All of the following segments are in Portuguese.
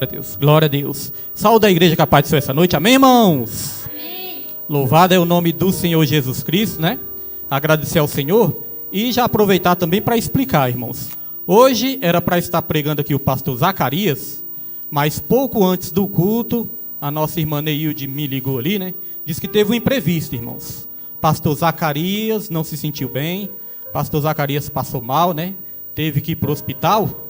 a Deus, glória a Deus. Saúde a igreja, que a paz do Senhor essa noite, amém, irmãos? Amém. Louvado é o nome do Senhor Jesus Cristo, né? Agradecer ao Senhor e já aproveitar também para explicar, irmãos. Hoje era para estar pregando aqui o pastor Zacarias, mas pouco antes do culto, a nossa irmã Neilde me ligou ali, né? Diz que teve um imprevisto, irmãos. Pastor Zacarias não se sentiu bem, pastor Zacarias passou mal, né? Teve que ir para o hospital.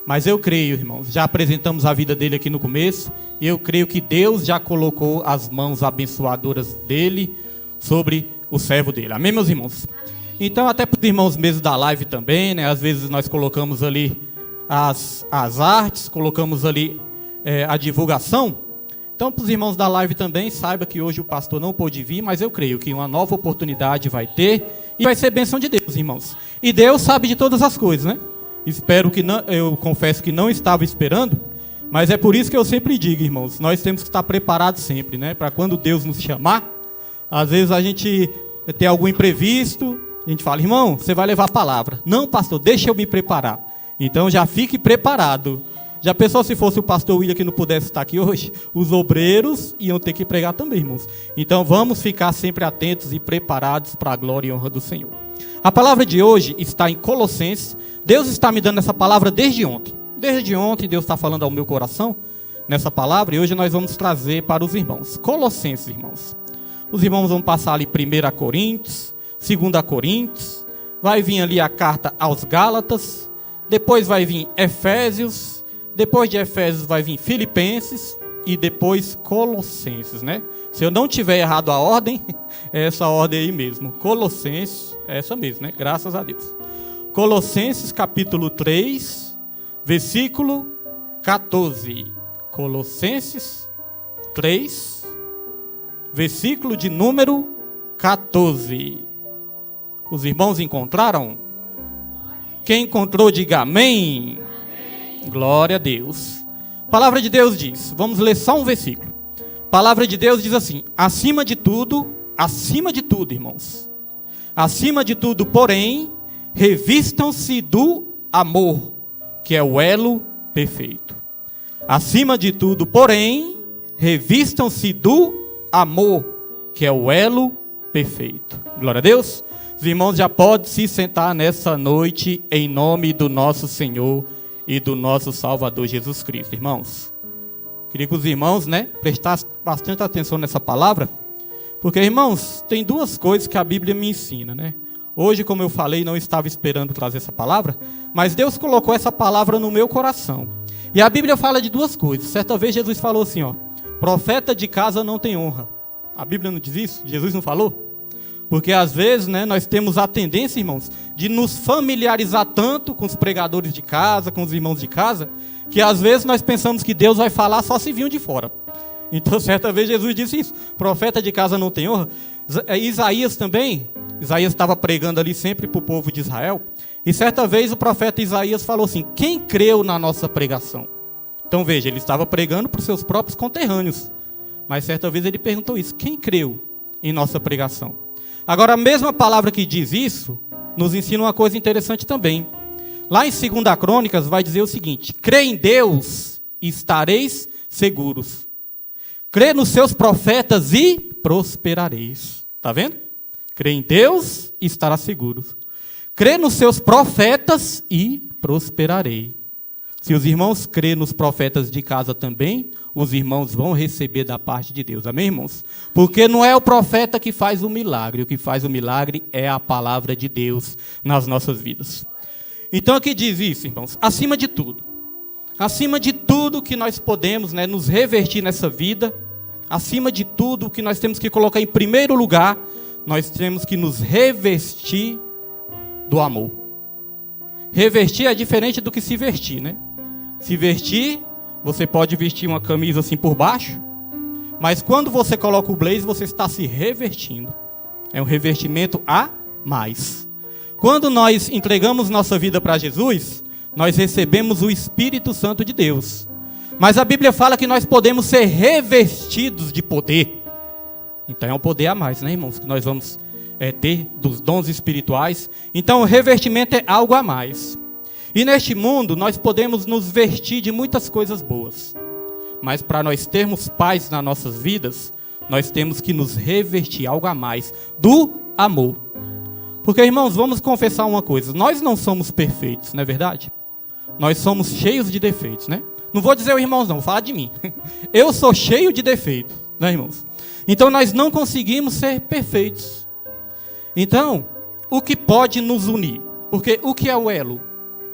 Mas eu creio, irmãos, já apresentamos a vida dele aqui no começo, e eu creio que Deus já colocou as mãos abençoadoras dele sobre o servo dele. Amém, meus irmãos? Então, até para os irmãos mesmo da live também, né? Às vezes nós colocamos ali as artes, colocamos ali a divulgação. Então, para os irmãos da live também, saiba que hoje o pastor não pôde vir, mas eu creio que uma nova oportunidade vai ter, e vai ser bênção de Deus, irmãos. E Deus sabe de todas as coisas, né? Espero que não, eu confesso que não estava esperando, mas é por isso que eu sempre digo, irmãos, nós temos que estar preparados sempre, né? Para quando Deus nos chamar, às vezes a gente tem algum imprevisto, a gente fala, irmão, você vai levar a palavra. Não, pastor, deixa eu me preparar. Então já fique preparado. Já pensou se fosse o pastor William que não pudesse estar aqui hoje? Os obreiros iam ter que pregar também, irmãos. Então vamos ficar sempre atentos e preparados para a glória e honra do Senhor. A palavra de hoje está em Colossenses. Deus está me dando essa palavra desde ontem. Desde ontem Deus está falando ao meu coração nessa palavra, e hoje nós vamos trazer para os irmãos. Colossenses, irmãos. Os irmãos vão passar ali 1 Coríntios, 2 Coríntios, vai vir ali a carta aos Gálatas, depois vai vir Efésios, depois de Efésios vai vir Filipenses e depois Colossenses, né? Se eu não tiver errado a ordem, é essa ordem aí mesmo. Colossenses, é essa mesmo, né? Graças a Deus. Colossenses capítulo 3, versículo 14. Colossenses 3, versículo de número 14. Os irmãos encontraram? Quem encontrou, diga amém. Amém. Glória a Deus. A palavra de Deus diz, vamos ler só um versículo. A palavra de Deus diz assim, acima de tudo, irmãos. Acima de tudo, porém, revistam-se do amor, que é o elo perfeito. Acima de tudo, porém, revistam-se do amor, que é o elo perfeito. Glória a Deus. Os irmãos já podem se sentar nessa noite em nome do nosso Senhor e do nosso Salvador Jesus Cristo, irmãos. Queria que os irmãos, né, prestassem bastante atenção nessa palavra, porque, irmãos, tem duas coisas que a Bíblia me ensina, né? Hoje, como eu falei, não estava esperando trazer essa palavra, mas Deus colocou essa palavra no meu coração. E a Bíblia fala de duas coisas. Certa vez Jesus falou assim, ó, profeta de casa não tem honra. A Bíblia não diz isso? Jesus não falou? Porque às vezes, né, nós temos a tendência, irmãos, de nos familiarizar tanto com os pregadores de casa, com os irmãos de casa, que às vezes nós pensamos que Deus vai falar só se vinham de fora. Então, certa vez Jesus disse isso, profeta de casa não tem honra. Isaías também, Isaías estava pregando ali sempre para o povo de Israel, e certa vez o profeta Isaías falou assim, quem creu na nossa pregação? Então veja, ele estava pregando para os seus próprios conterrâneos, mas certa vez ele perguntou isso, quem creu em nossa pregação? Agora, a mesma palavra que diz isso, nos ensina uma coisa interessante também. Lá em 2 Crônicas vai dizer o seguinte, crê em Deus e estareis seguros. Crê nos seus profetas e prosperareis. Está vendo? Crê em Deus e estará seguro. Crê nos seus profetas e prosperarei. Se os irmãos crêem nos profetas de casa também, os irmãos vão receber da parte de Deus. Amém, irmãos? Porque não é o profeta que faz o milagre. O que faz o milagre é a palavra de Deus nas nossas vidas. Então aqui diz isso, irmãos. Acima de tudo que nós podemos, né, nos revertir nessa vida, acima de tudo que nós temos que colocar em primeiro lugar, nós temos que nos revestir do amor. Revestir é diferente do que se vestir, né? Se vestir, você pode vestir uma camisa assim por baixo, mas quando você coloca o blazer, você está se revestindo. É um revestimento a mais. Quando nós entregamos nossa vida para Jesus, nós recebemos o Espírito Santo de Deus. Mas a Bíblia fala que nós podemos ser revestidos de poder. Então é um poder a mais, né, irmãos? Que nós vamos ter dos dons espirituais. Então o revestimento é algo a mais. E neste mundo nós podemos nos vestir de muitas coisas boas. Mas para nós termos paz nas nossas vidas, nós temos que nos revestir algo a mais do amor. Porque, irmãos, vamos confessar uma coisa. Nós não somos perfeitos, não é verdade? Nós somos cheios de defeitos, né? Não vou dizer os irmãos não, vou falar de mim. Eu sou cheio de defeitos, né, irmãos? Então nós não conseguimos ser perfeitos. Então, o que pode nos unir? Porque o que é o elo?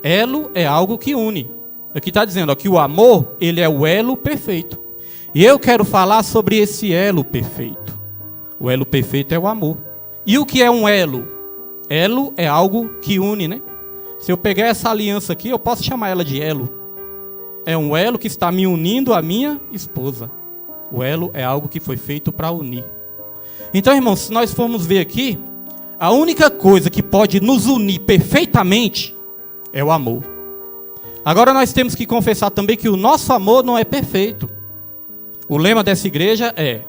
Elo é algo que une. Aqui está dizendo ó, que o amor, ele é o elo perfeito. E eu quero falar sobre esse elo perfeito. O elo perfeito é o amor. E o que é um elo? Elo é algo que une, né? Se eu pegar essa aliança aqui, eu posso chamar ela de elo. É um elo que está me unindo à minha esposa. O elo é algo que foi feito para unir. Então, irmãos, se nós formos ver aqui, a única coisa que pode nos unir perfeitamente é o amor. Agora nós temos que confessar também que o nosso amor não é perfeito. O lema dessa igreja é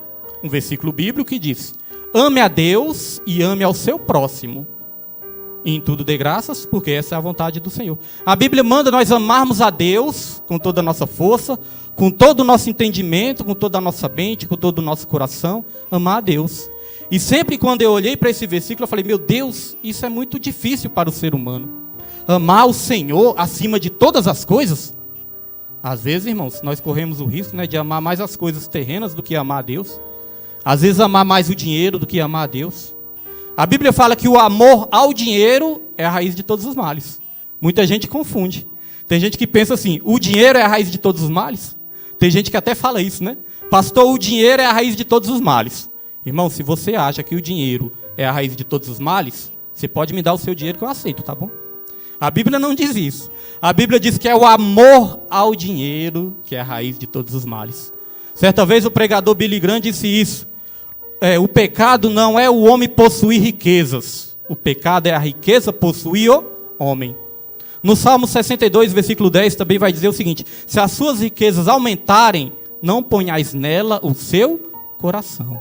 um versículo bíblico que diz: ame a Deus e ame ao seu próximo. E em tudo dê graças, porque essa é a vontade do Senhor. A Bíblia manda nós amarmos a Deus com toda a nossa força, com todo o nosso entendimento, com toda a nossa mente, com todo o nosso coração, amar a Deus. E sempre quando eu olhei para esse versículo, eu falei, meu Deus, isso é muito difícil para o ser humano. Amar o Senhor acima de todas as coisas. Às vezes, irmãos, nós corremos o risco, né, de amar mais as coisas terrenas do que amar a Deus. Às vezes amar mais o dinheiro do que amar a Deus. A Bíblia fala que o amor ao dinheiro é a raiz de todos os males. Muita gente confunde. Tem gente que pensa assim, o dinheiro é a raiz de todos os males. Tem gente que até fala isso, né? Pastor, o dinheiro é a raiz de todos os males. Irmão, se você acha que o dinheiro é a raiz de todos os males, você pode me dar o seu dinheiro que eu aceito, tá bom? A Bíblia não diz isso. A Bíblia diz que é o amor ao dinheiro que é a raiz de todos os males. Certa vez o pregador Billy Graham disse isso. O pecado não é o homem possuir riquezas. O pecado é a riqueza possuir o homem. No Salmo 62, versículo 10, também vai dizer o seguinte: se as suas riquezas aumentarem, não ponhais nela o seu coração.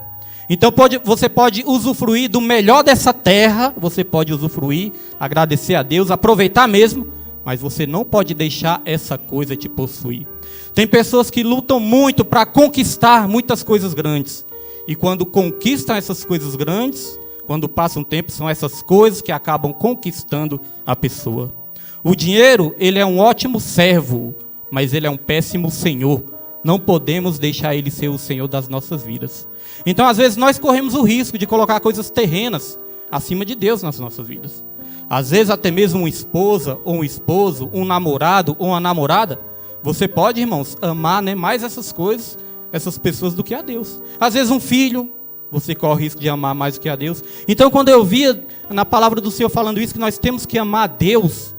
Então você pode usufruir do melhor dessa terra, você pode usufruir, agradecer a Deus, aproveitar mesmo, mas você não pode deixar essa coisa te possuir. Tem pessoas que lutam muito para conquistar muitas coisas grandes. E quando conquistam essas coisas grandes, quando passa um tempo, são essas coisas que acabam conquistando a pessoa. O dinheiro, ele é um ótimo servo, mas ele é um péssimo senhor. Não podemos deixar ele ser o senhor das nossas vidas. Então, às vezes, nós corremos o risco de colocar coisas terrenas acima de Deus nas nossas vidas. Às vezes, até mesmo uma esposa, ou um esposo, um namorado, ou uma namorada, você pode, irmãos, amar, né, mais essas coisas, essas pessoas do que a Deus. Às vezes um filho, você corre o risco de amar mais do que a Deus. Então quando eu via na palavra do Senhor falando isso, que nós temos que amar a Deus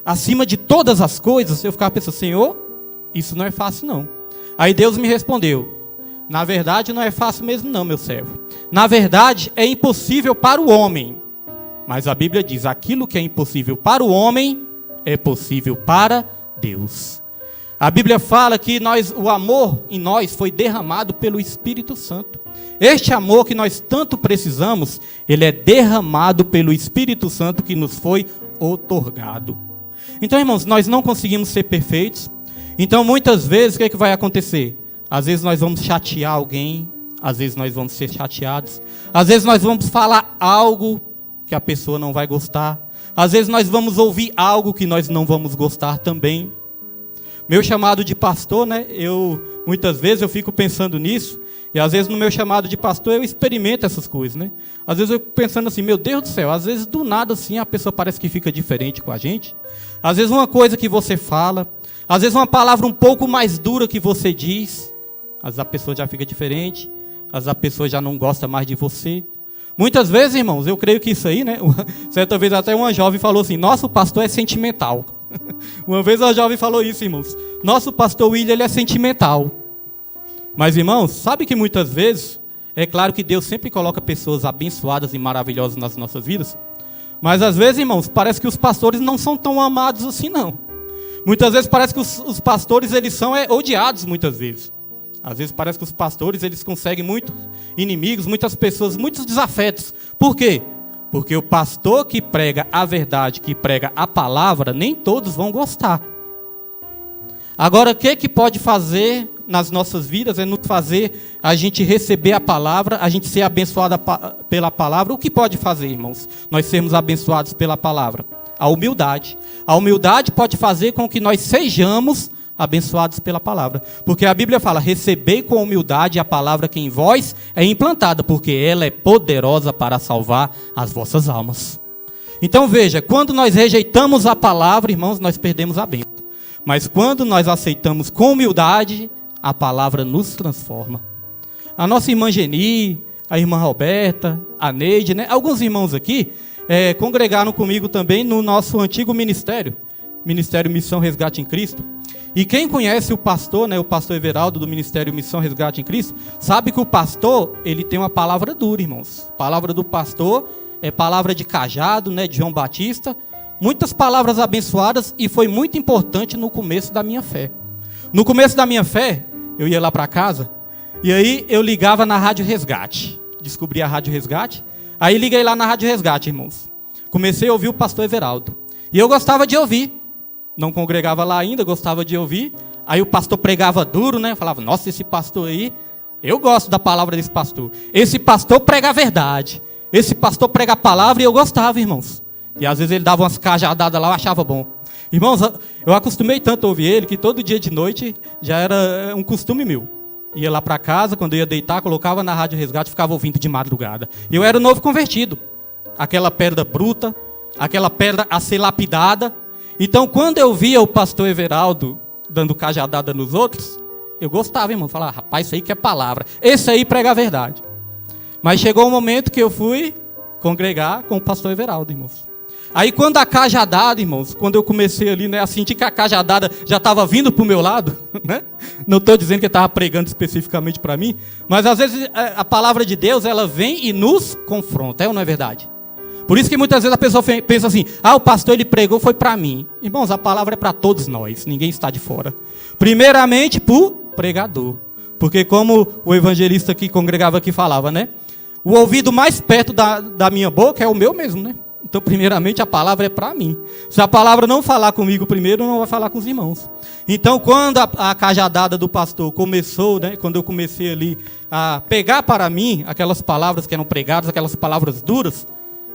acima de todas as coisas, eu ficava pensando, Senhor, isso não é fácil não. Aí Deus me respondeu, na verdade não é fácil mesmo não, meu servo. Na verdade é impossível para o homem. Mas a Bíblia diz, aquilo que é impossível para o homem, é possível para Deus. A Bíblia fala que o amor em nós foi derramado pelo Espírito Santo. Este amor que nós tanto precisamos, ele é derramado pelo Espírito Santo que nos foi outorgado. Então, irmãos, nós não conseguimos ser perfeitos. Então, muitas vezes, o que vai acontecer? Às vezes nós vamos chatear alguém, às vezes nós vamos ser chateados. Às vezes nós vamos falar algo que a pessoa não vai gostar. Às vezes nós vamos ouvir algo que nós não vamos gostar também. Meu chamado de pastor, né? Muitas vezes eu fico pensando nisso, e às vezes no meu chamado de pastor eu experimento essas coisas, né? Às vezes eu fico pensando assim, meu Deus do céu, às vezes do nada assim a pessoa parece que fica diferente com a gente. Às vezes uma coisa que você fala, às vezes uma palavra um pouco mais dura que você diz, às vezes a pessoa já fica diferente, às vezes a pessoa já não gosta mais de você. Muitas vezes, irmãos, eu creio que isso aí, né? Certa vez até uma jovem falou assim, nosso pastor é sentimental. Uma vez a jovem falou isso, irmãos. Nosso pastor William, ele é sentimental. Mas, irmãos, sabe que muitas vezes, é claro que Deus sempre coloca pessoas abençoadas e maravilhosas nas nossas vidas. Mas às vezes, irmãos, parece que os pastores não são tão amados assim, não. Muitas vezes parece que os pastores, eles são odiados muitas vezes. Às vezes parece que os pastores, eles conseguem muitos inimigos, muitas pessoas, muitos desafetos. Por quê? Porque o pastor que prega a verdade, que prega a palavra, nem todos vão gostar. Agora, o que pode fazer nas nossas vidas é nos fazer a gente receber a palavra, a gente ser abençoado pela palavra. O que pode fazer, irmãos, nós sermos abençoados pela palavra? A humildade. A humildade pode fazer com que nós sejamos abençoados pela palavra. Porque a Bíblia fala, recebei com humildade a palavra que em vós é implantada, porque ela é poderosa para salvar as vossas almas. Então veja, quando nós rejeitamos a palavra, irmãos, nós perdemos a bênção. Mas quando nós aceitamos com humildade, a palavra nos transforma. A nossa irmã Geni, a irmã Roberta, a Neide, né? Alguns irmãos aqui congregaram comigo também no nosso antigo ministério, Ministério Missão Resgate em Cristo. E quem conhece o pastor, né, o pastor Everaldo do Ministério Missão Resgate em Cristo, sabe que o pastor, ele tem uma palavra dura, irmãos. A palavra do pastor é palavra de cajado, né, de João Batista. Muitas palavras abençoadas, e foi muito importante no começo da minha fé. No começo da minha fé, eu ia lá para casa, e aí eu ligava na Rádio Resgate. Descobri a Rádio Resgate, aí liguei lá na Rádio Resgate, irmãos. Comecei a ouvir o pastor Everaldo. E eu gostava de ouvir. Não congregava lá ainda, gostava de ouvir. Aí o pastor pregava duro, né? Falava, nossa, esse pastor aí, eu gosto da palavra desse pastor. Esse pastor prega a verdade. Esse pastor prega a palavra, e eu gostava, irmãos. E às vezes ele dava umas cajadadas lá, eu achava bom. Irmãos, eu acostumei tanto a ouvir ele, que todo dia de noite já era um costume meu. Ia lá para casa, quando eu ia deitar, colocava na Rádio Resgate, ficava ouvindo de madrugada. Eu era o novo convertido. Aquela pedra bruta, aquela pedra a ser lapidada. Então, quando eu via o pastor Everaldo dando cajadada nos outros, eu gostava, irmão. Falava, rapaz, isso aí que é palavra. Esse aí prega a verdade. Mas chegou um momento que eu fui congregar com o pastor Everaldo, irmãos. Aí quando a cajadada, irmãos, quando eu comecei ali, né, a sentir que a cajadada já estava vindo para o meu lado, né? Não estou dizendo que ele estava pregando especificamente para mim, mas às vezes a palavra de Deus, ela vem e nos confronta, é ou não é verdade? Por isso que muitas vezes a pessoa pensa assim, o pastor ele pregou, foi para mim. Irmãos, a palavra é para todos nós, ninguém está de fora. Primeiramente para o pregador, porque como o evangelista que congregava aqui falava, né? O ouvido mais perto da minha boca é o meu mesmo, né? Então, primeiramente, a palavra é para mim. Se a palavra não falar comigo primeiro, não vai falar com os irmãos. Então, quando a cajadada do pastor começou, né, quando eu comecei ali a pegar para mim aquelas palavras que eram pregadas, aquelas palavras duras,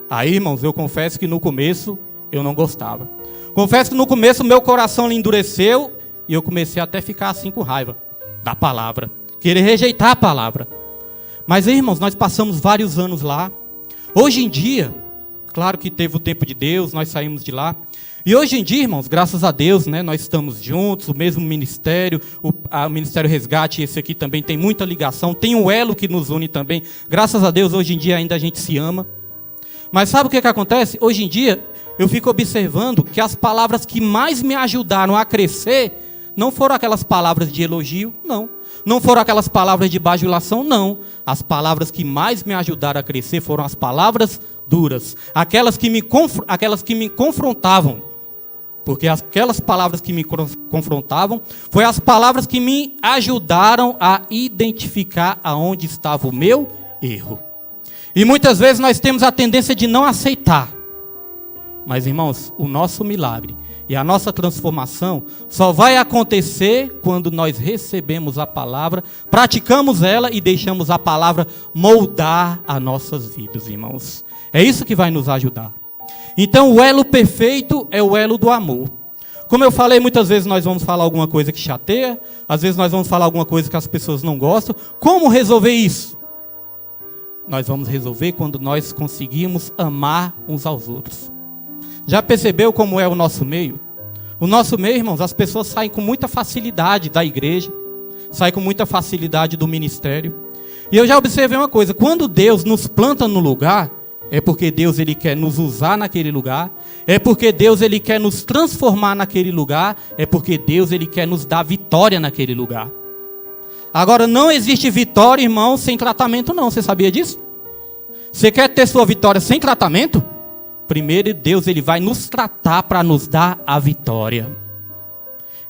aí, irmãos, eu confesso que no começo eu não gostava. Confesso que no começo o meu coração endureceu e eu comecei até a ficar assim com raiva da palavra. Querer rejeitar a palavra. Mas, irmãos, nós passamos vários anos lá. Hoje em dia, claro que teve o tempo de Deus, nós saímos de lá. E hoje em dia, irmãos, graças a Deus, né, nós estamos juntos, o mesmo ministério, o Ministério Resgate, esse aqui também tem muita ligação, tem um elo que nos une também. Graças a Deus, hoje em dia ainda a gente se ama. Mas sabe o que acontece? Hoje em dia, eu fico observando que as palavras que mais me ajudaram a crescer não foram aquelas palavras de elogio, não. Não foram aquelas palavras de bajulação, não. As palavras que mais me ajudaram a crescer foram as palavras duras. Aquelas que me confrontavam. Porque aquelas palavras que me confrontavam foram as palavras que me ajudaram a identificar aonde estava o meu erro. E muitas vezes nós temos a tendência de não aceitar. Mas, irmãos, o nosso milagre e a nossa transformação só vai acontecer quando nós recebemos a palavra, praticamos ela e deixamos a palavra moldar as nossas vidas, irmãos. É isso que vai nos ajudar. Então, o elo perfeito é o elo do amor. Como eu falei, muitas vezes nós vamos falar alguma coisa que chateia, às vezes nós vamos falar alguma coisa que as pessoas não gostam. Como resolver isso? Nós vamos resolver quando nós conseguimos amar uns aos outros. Já percebeu como é o nosso meio? O nosso meio, irmãos, as pessoas saem com muita facilidade da igreja, saem com muita facilidade do ministério. E eu já observei uma coisa, quando Deus nos planta no lugar, é porque Deus ele quer nos usar naquele lugar, é porque Deus ele quer nos transformar naquele lugar, é porque Deus ele quer nos dar vitória naquele lugar. Agora, não existe vitória, irmão, sem tratamento não, você sabia disso? Você quer ter sua vitória sem tratamento? Primeiro, Deus ele vai nos tratar para nos dar a vitória.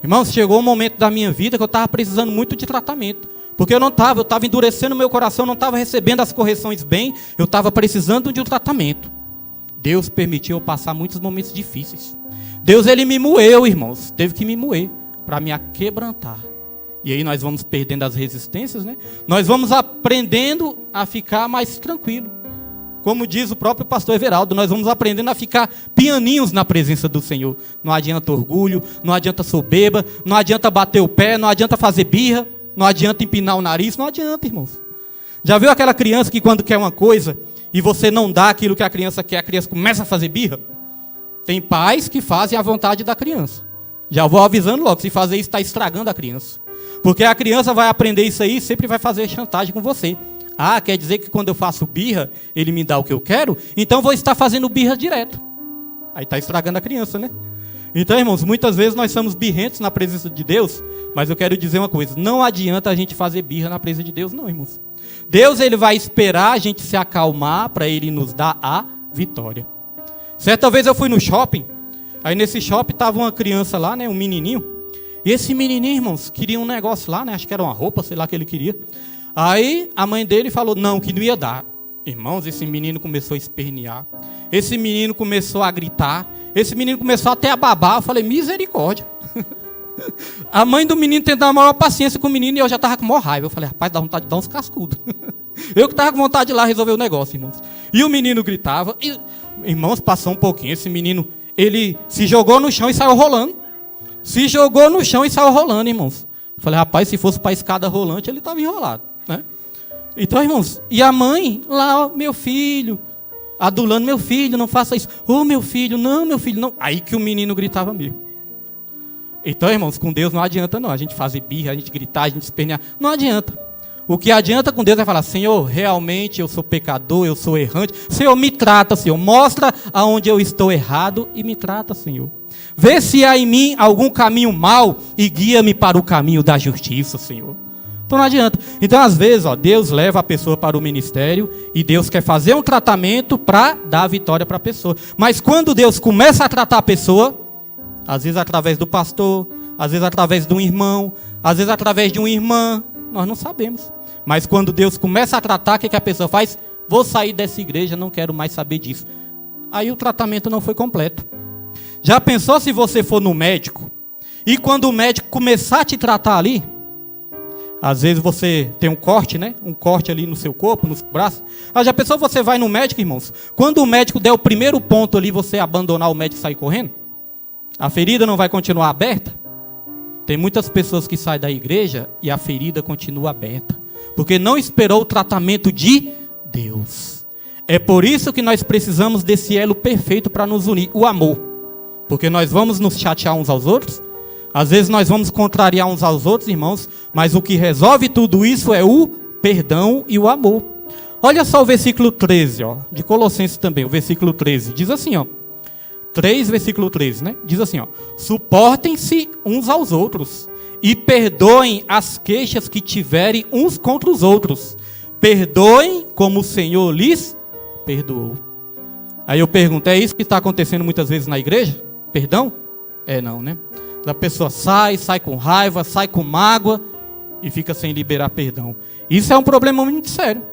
Irmãos, chegou um momento da minha vida que eu estava precisando muito de tratamento. Porque eu estava endurecendo o meu coração, não estava recebendo as correções bem, eu estava precisando de um tratamento. Deus permitiu eu passar muitos momentos difíceis. Deus ele me moeu, irmãos, teve que me moer para me aquebrantar. E aí nós vamos perdendo as resistências, né? Nós vamos aprendendo a ficar mais tranquilo. Como diz o próprio pastor Everaldo, nós vamos aprendendo a ficar pianinhos na presença do Senhor. Não adianta orgulho, não adianta soberba, não adianta bater o pé, não adianta fazer birra, não adianta empinar o nariz, não adianta, irmãos. Já viu aquela criança que quando quer uma coisa e você não dá aquilo que a criança quer, a criança começa a fazer birra? Tem pais que fazem a vontade da criança. Já vou avisando logo, se fazer isso está estragando a criança. Porque a criança vai aprender isso aí e sempre vai fazer chantagem com você. Ah, quer dizer que quando eu faço birra, ele me dá o que eu quero? Então vou estar fazendo birra direto. Aí está estragando a criança, né? Então, irmãos, muitas vezes nós somos birrentos na presença de Deus, mas eu quero dizer uma coisa, não adianta a gente fazer birra na presença de Deus, não, irmãos. Deus, ele vai esperar a gente se acalmar para ele nos dar a vitória. Certa vez eu fui no shopping, aí nesse shopping estava uma criança lá, né, um menininho, e esse menininho, irmãos, queria um negócio lá, né, acho que era uma roupa, sei lá que ele queria. Aí a mãe dele falou, não, que não ia dar. Irmãos, esse menino começou a espernear, esse menino começou a gritar, esse menino começou até a babar. Eu falei, misericórdia. A mãe do menino tentando a maior paciência com o menino e eu já estava com maior raiva. Eu falei, rapaz, dá vontade de dar uns cascudos. Eu que estava com vontade de ir lá resolver o negócio, irmãos. E o menino gritava. E, irmãos, passou um pouquinho. Esse menino, ele se jogou no chão e saiu rolando. Se jogou no chão e saiu rolando, irmãos. Eu falei, rapaz, se fosse para a escada rolante, ele estava enrolado, né? Então, irmãos, e a mãe lá, ó, meu filho, adulando, meu filho, não faça isso. Ô, meu filho, não. Aí que o menino gritava mesmo. Então, irmãos, com Deus não adianta não. A gente fazer birra, a gente gritar, a gente espernear. Não adianta. O que adianta com Deus é falar, Senhor, realmente eu sou pecador, eu sou errante. Senhor, me trata, Senhor. Mostra aonde eu estou errado e me trata, Senhor. Vê se há em mim algum caminho mau e guia-me para o caminho da justiça, Senhor. Então não adianta. Então, às vezes, ó, Deus leva a pessoa para o ministério e Deus quer fazer um tratamento para dar a vitória para a pessoa. Mas quando Deus começa a tratar a pessoa, às vezes através do pastor, às vezes através de um irmão, às vezes através de uma irmã, nós não sabemos. Mas quando Deus começa a tratar, o que a pessoa faz? Vou sair dessa igreja, não quero mais saber disso. Aí o tratamento não foi completo. Já pensou se você for no médico e quando o médico começar a te tratar ali, às vezes você tem um corte, né? Um corte ali no seu corpo, no seu braço. Ah, já pensou você vai no médico, irmãos? Quando o médico der o primeiro ponto ali, você abandonar o médico e sair correndo? A ferida não vai continuar aberta? Tem muitas pessoas que saem da igreja e a ferida continua aberta. Porque não esperou o tratamento de Deus. É por isso que nós precisamos desse elo perfeito para nos unir, o amor. Porque nós vamos nos chatear uns aos outros. Às vezes nós vamos contrariar uns aos outros, irmãos, mas o que resolve tudo isso é o perdão e o amor. Olha só o versículo 13, ó, de Colossenses também, o versículo 13. Diz assim, ó, 3, versículo 13, né? Diz assim, ó, suportem-se uns aos outros e perdoem as queixas que tiverem uns contra os outros. Perdoem como o Senhor lhes perdoou. Aí eu pergunto, é isso que está acontecendo muitas vezes na igreja? Perdão? É não, né? A pessoa sai com raiva, sai com mágoa e fica sem liberar perdão. Isso é um problema muito sério.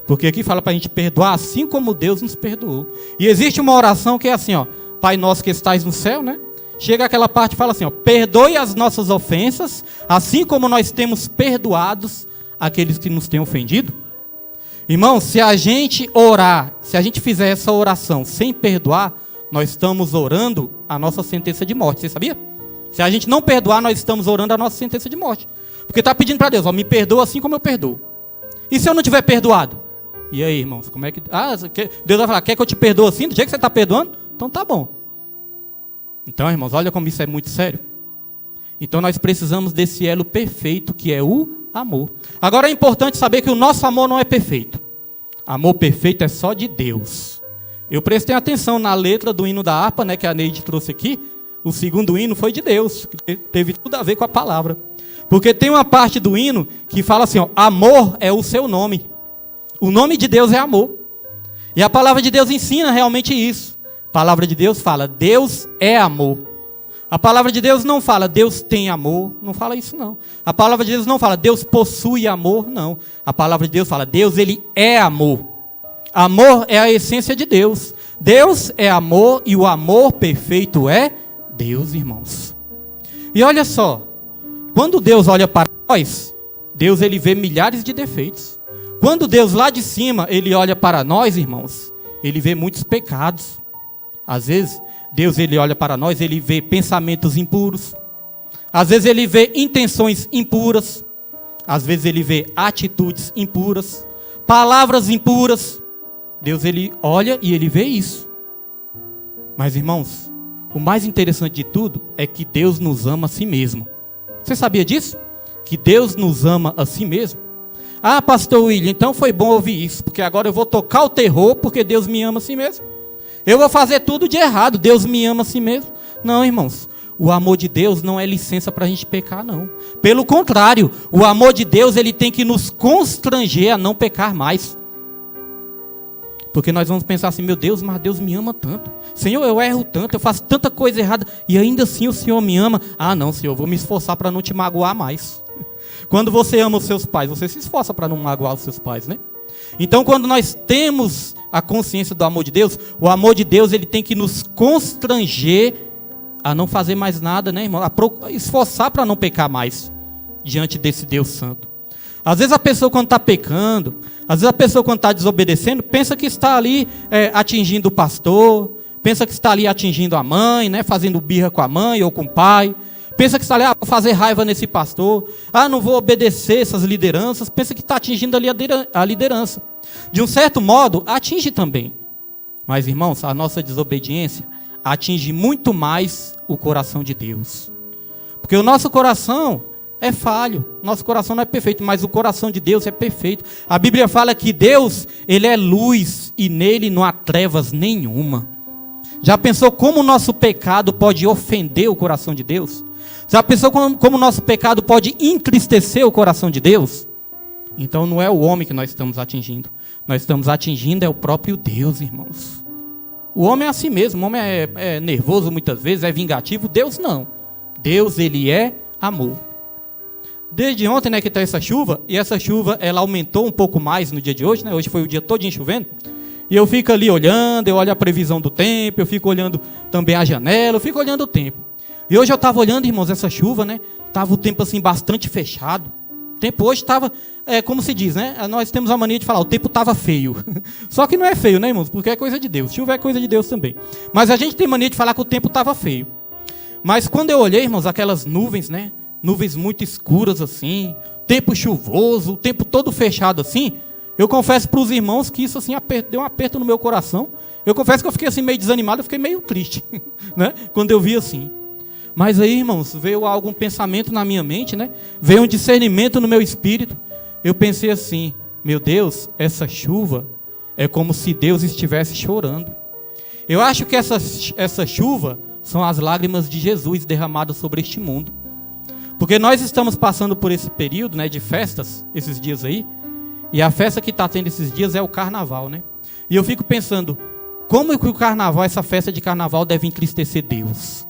Porque aqui fala para a gente perdoar assim como Deus nos perdoou. E existe uma oração que é assim, ó, Pai nosso que estais no céu, né? Chega aquela parte e fala assim, ó, perdoe as nossas ofensas, assim como nós temos perdoados aqueles que nos têm ofendido. Irmão, se a gente orar, se a gente fizer essa oração sem perdoar, nós estamos orando a nossa sentença de morte. Você sabia? Se a gente não perdoar, nós estamos orando a nossa sentença de morte. Porque está pedindo para Deus, ó, me perdoa assim como eu perdoo. E se eu não tiver perdoado? E aí, irmãos, como é que... Ah, Deus vai falar, quer que eu te perdoe assim, do jeito que você está perdoando? Então tá bom. Então, irmãos, olha como isso é muito sério. Então nós precisamos desse elo perfeito que é o amor. Agora é importante saber que o nosso amor não é perfeito. Amor perfeito é só de Deus. Eu prestei atenção na letra do hino da harpa, né, que a Neide trouxe aqui. O segundo hino foi de Deus, que teve tudo a ver com a palavra. Porque tem uma parte do hino que fala assim, ó, amor é o seu nome. O nome de Deus é amor. E a palavra de Deus ensina realmente isso. A palavra de Deus fala, Deus é amor. A palavra de Deus não fala, Deus tem amor. Não fala isso não. A palavra de Deus não fala, Deus possui amor. Não. A palavra de Deus fala, Deus ele é amor. Amor é a essência de Deus. Deus é amor e o amor perfeito é Deus, irmãos. E olha só, quando Deus olha para Nós, Deus ele vê milhares de defeitos. Quando Deus lá de cima, ele olha para nós, irmãos, ele vê muitos pecados. Às vezes, Deus ele olha para nós, ele vê pensamentos impuros. Às vezes ele vê intenções impuras. Às vezes ele vê atitudes impuras, palavras impuras. Deus ele olha e ele vê isso. Mas, irmãos, o mais interessante de tudo é que Deus nos ama a si mesmo. Você sabia disso? Que Deus nos ama a si mesmo? Ah, pastor William, então foi bom ouvir isso, porque agora eu vou tocar o terror porque Deus me ama a si mesmo. Eu vou fazer tudo de errado, Deus me ama a si mesmo. Não, irmãos, o amor de Deus não é licença para a gente pecar, não. Pelo contrário, o amor de Deus ele tem que nos constranger a não pecar mais. Porque nós vamos pensar assim, meu Deus, mas Deus me ama tanto. Senhor, eu erro tanto, eu faço tanta coisa errada, e ainda assim o Senhor me ama. Ah não, Senhor, eu vou me esforçar para não te magoar mais. Quando você ama os seus pais, você se esforça para não magoar os seus pais, né? Então, quando nós temos a consciência do amor de Deus, o amor de Deus ele tem que nos constranger a não fazer mais nada, né, irmão? A esforçar para não pecar mais diante desse Deus santo. Às vezes a pessoa quando está pecando, às vezes a pessoa quando está desobedecendo, pensa que está ali atingindo o pastor, pensa que está ali atingindo a mãe, né, fazendo birra com a mãe ou com o pai. Pensa que está ali, vou fazer raiva nesse pastor. Não vou obedecer essas lideranças. Pensa que está atingindo ali a liderança. De um certo modo, atinge também. Mas, irmãos, a nossa desobediência atinge muito mais o coração de Deus. Porque o nosso coração é falho. Nosso coração não é perfeito, mas o coração de Deus é perfeito. A Bíblia fala que Deus, ele é luz e nele não há trevas nenhuma. Já pensou como o nosso pecado pode ofender o coração de Deus? Já pensou como o nosso pecado pode entristecer o coração de Deus? Então não é o homem que nós estamos atingindo. Nós estamos atingindo é o próprio Deus, irmãos. O homem é assim mesmo. O homem é nervoso muitas vezes, é vingativo. Deus não. Deus, ele é amor. Desde ontem, né, que está essa chuva. E essa chuva, ela aumentou um pouco mais no dia de hoje, né? Hoje foi o dia todinho chovendo. E eu fico ali olhando, eu olho a previsão do tempo, eu fico olhando também a janela, eu fico olhando o tempo. E hoje eu estava olhando, irmãos, essa chuva, né? Estava o tempo assim bastante fechado. O tempo hoje estava, como se diz, né? Nós temos a mania de falar, o tempo estava feio. Só que não é feio, né, irmãos? Porque é coisa de Deus. Chuva é coisa de Deus também. Mas a gente tem mania de falar que o tempo estava feio. Mas quando eu olhei, irmãos, aquelas nuvens, né? Nuvens muito escuras assim, tempo chuvoso, o tempo todo fechado assim. Eu confesso para os irmãos que isso assim deu um aperto no meu coração. Eu confesso que eu fiquei assim meio desanimado, eu fiquei meio triste, né? Quando eu vi assim. Mas aí, irmãos, veio algum pensamento na minha mente, né? Veio um discernimento no meu espírito. Eu pensei assim, meu Deus, essa chuva é como se Deus estivesse chorando. Eu acho que essa chuva são as lágrimas de Jesus derramadas sobre este mundo. Porque nós estamos passando por esse período, né, de festas, esses dias aí. E a festa que está tendo esses dias é o carnaval, né? E eu fico pensando, como que o carnaval, essa festa de carnaval deve entristecer Deus?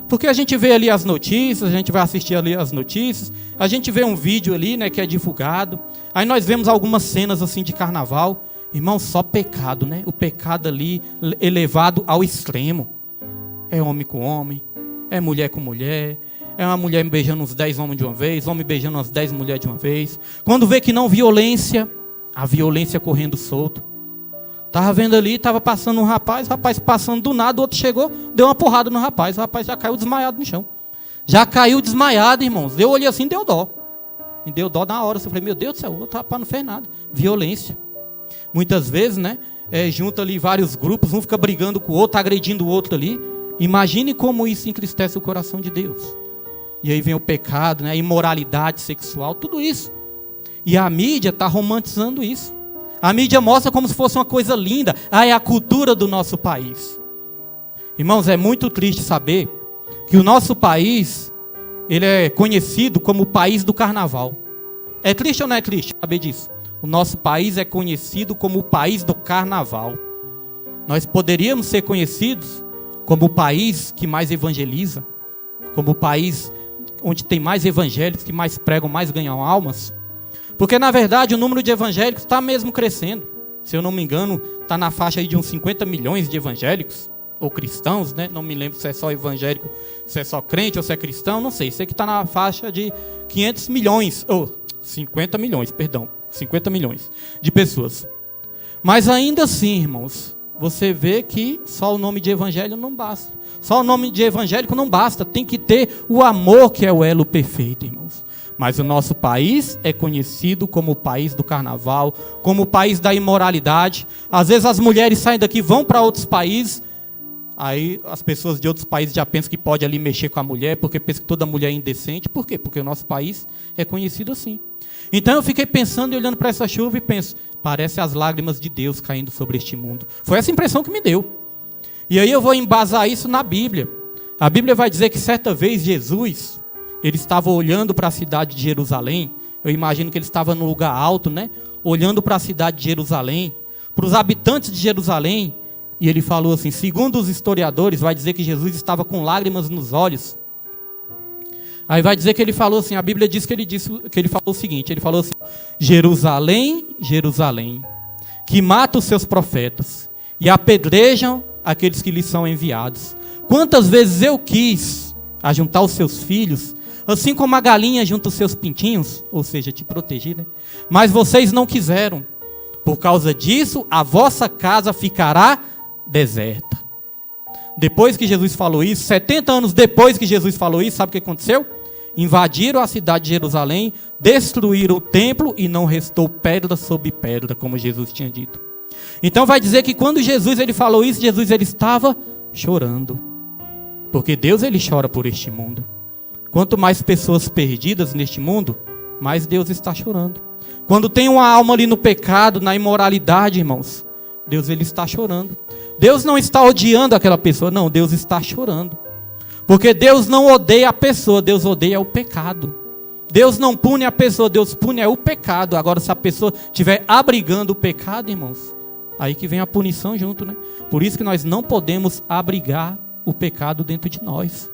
Porque a gente vê ali as notícias, a gente vai assistir ali as notícias, a gente vê um vídeo ali, né, que é divulgado. Aí nós vemos algumas cenas assim de carnaval. Irmão, só pecado, né? O pecado ali elevado ao extremo. É homem com homem, é mulher com mulher, é uma mulher beijando uns 10 homens de uma vez, homem beijando umas 10 mulheres de uma vez. Quando vê que não violência, a violência correndo solto. Estava vendo ali, estava passando um rapaz passando do nada, o outro chegou, deu uma porrada no rapaz, o rapaz já caiu desmaiado no chão. Já caiu desmaiado, irmãos. Eu olhei assim, deu dó. Me deu dó na hora. Eu falei, meu Deus do céu, o outro rapaz não fez nada. Violência. Muitas vezes, né, junta ali vários grupos, um fica brigando com o outro, agredindo o outro ali. Imagine como isso entristece o coração de Deus. E aí vem o pecado, né, a imoralidade sexual, tudo isso. E a mídia está romantizando isso. A mídia mostra como se fosse uma coisa linda. É a cultura do nosso país. Irmãos, é muito triste saber que o nosso país, ele é conhecido como o país do carnaval. É triste ou não é triste saber disso? O nosso país é conhecido como o país do carnaval. Nós poderíamos ser conhecidos como o país que mais evangeliza, como o país onde tem mais evangélicos, que mais pregam, mais ganham almas. Porque, na verdade, o número de evangélicos está mesmo crescendo. Se eu não me engano, está na faixa aí de uns 50 milhões de evangélicos. ou cristãos, né? Não me lembro se é só evangélico, se é só crente ou se é cristão, não sei. Sei que está na faixa de 500 milhões, ou 50 milhões, perdão, 50 milhões de pessoas. Mas ainda assim, irmãos, você vê que só o nome de evangelho não basta. Só o nome de evangélico não basta, tem que ter o amor, que é o elo perfeito, irmãos. Mas o nosso país é conhecido como o país do carnaval, como o país da imoralidade. Às vezes as mulheres saem daqui, vão para outros países, aí as pessoas de outros países já pensam que pode ali mexer com a mulher, porque pensam que toda mulher é indecente. Por quê? Porque o nosso país é conhecido assim. Então eu fiquei pensando e olhando para essa chuva e penso, parece as lágrimas de Deus caindo sobre este mundo. Foi essa impressão que me deu. E aí eu vou embasar isso na Bíblia. A Bíblia vai dizer que certa vez Jesus, ele estava olhando para a cidade de Jerusalém. Eu imagino que ele estava num lugar alto, né? Olhando para a cidade de Jerusalém, para os habitantes de Jerusalém. E ele falou assim, segundo os historiadores, vai dizer que Jesus estava com lágrimas nos olhos. Aí vai dizer que ele falou assim, a Bíblia diz que ele falou o seguinte, ele falou assim, Jerusalém, Jerusalém, que mata os seus profetas e apedrejam aqueles que lhes são enviados. Quantas vezes eu quis ajuntar os seus filhos, assim como a galinha junta os seus pintinhos, ou seja, te proteger, né? Mas vocês não quiseram. Por causa disso, a vossa casa ficará deserta. Depois que Jesus falou isso, 70 anos depois que Jesus falou isso, sabe o que aconteceu? Invadiram a cidade de Jerusalém, destruíram o templo e não restou pedra sobre pedra, como Jesus tinha dito. Então vai dizer que quando Jesus ele falou isso, Jesus ele estava chorando. Porque Deus ele chora por este mundo. Quanto mais pessoas perdidas neste mundo, mais Deus está chorando. Quando tem uma alma ali no pecado, na imoralidade, irmãos, Deus ele está chorando. Deus não está odiando aquela pessoa, não, Deus está chorando. Porque Deus não odeia a pessoa, Deus odeia o pecado. Deus não pune a pessoa, Deus pune o pecado. Agora, se a pessoa estiver abrigando o pecado, irmãos, aí que vem a punição junto, né? Por isso que nós não podemos abrigar o pecado dentro de nós.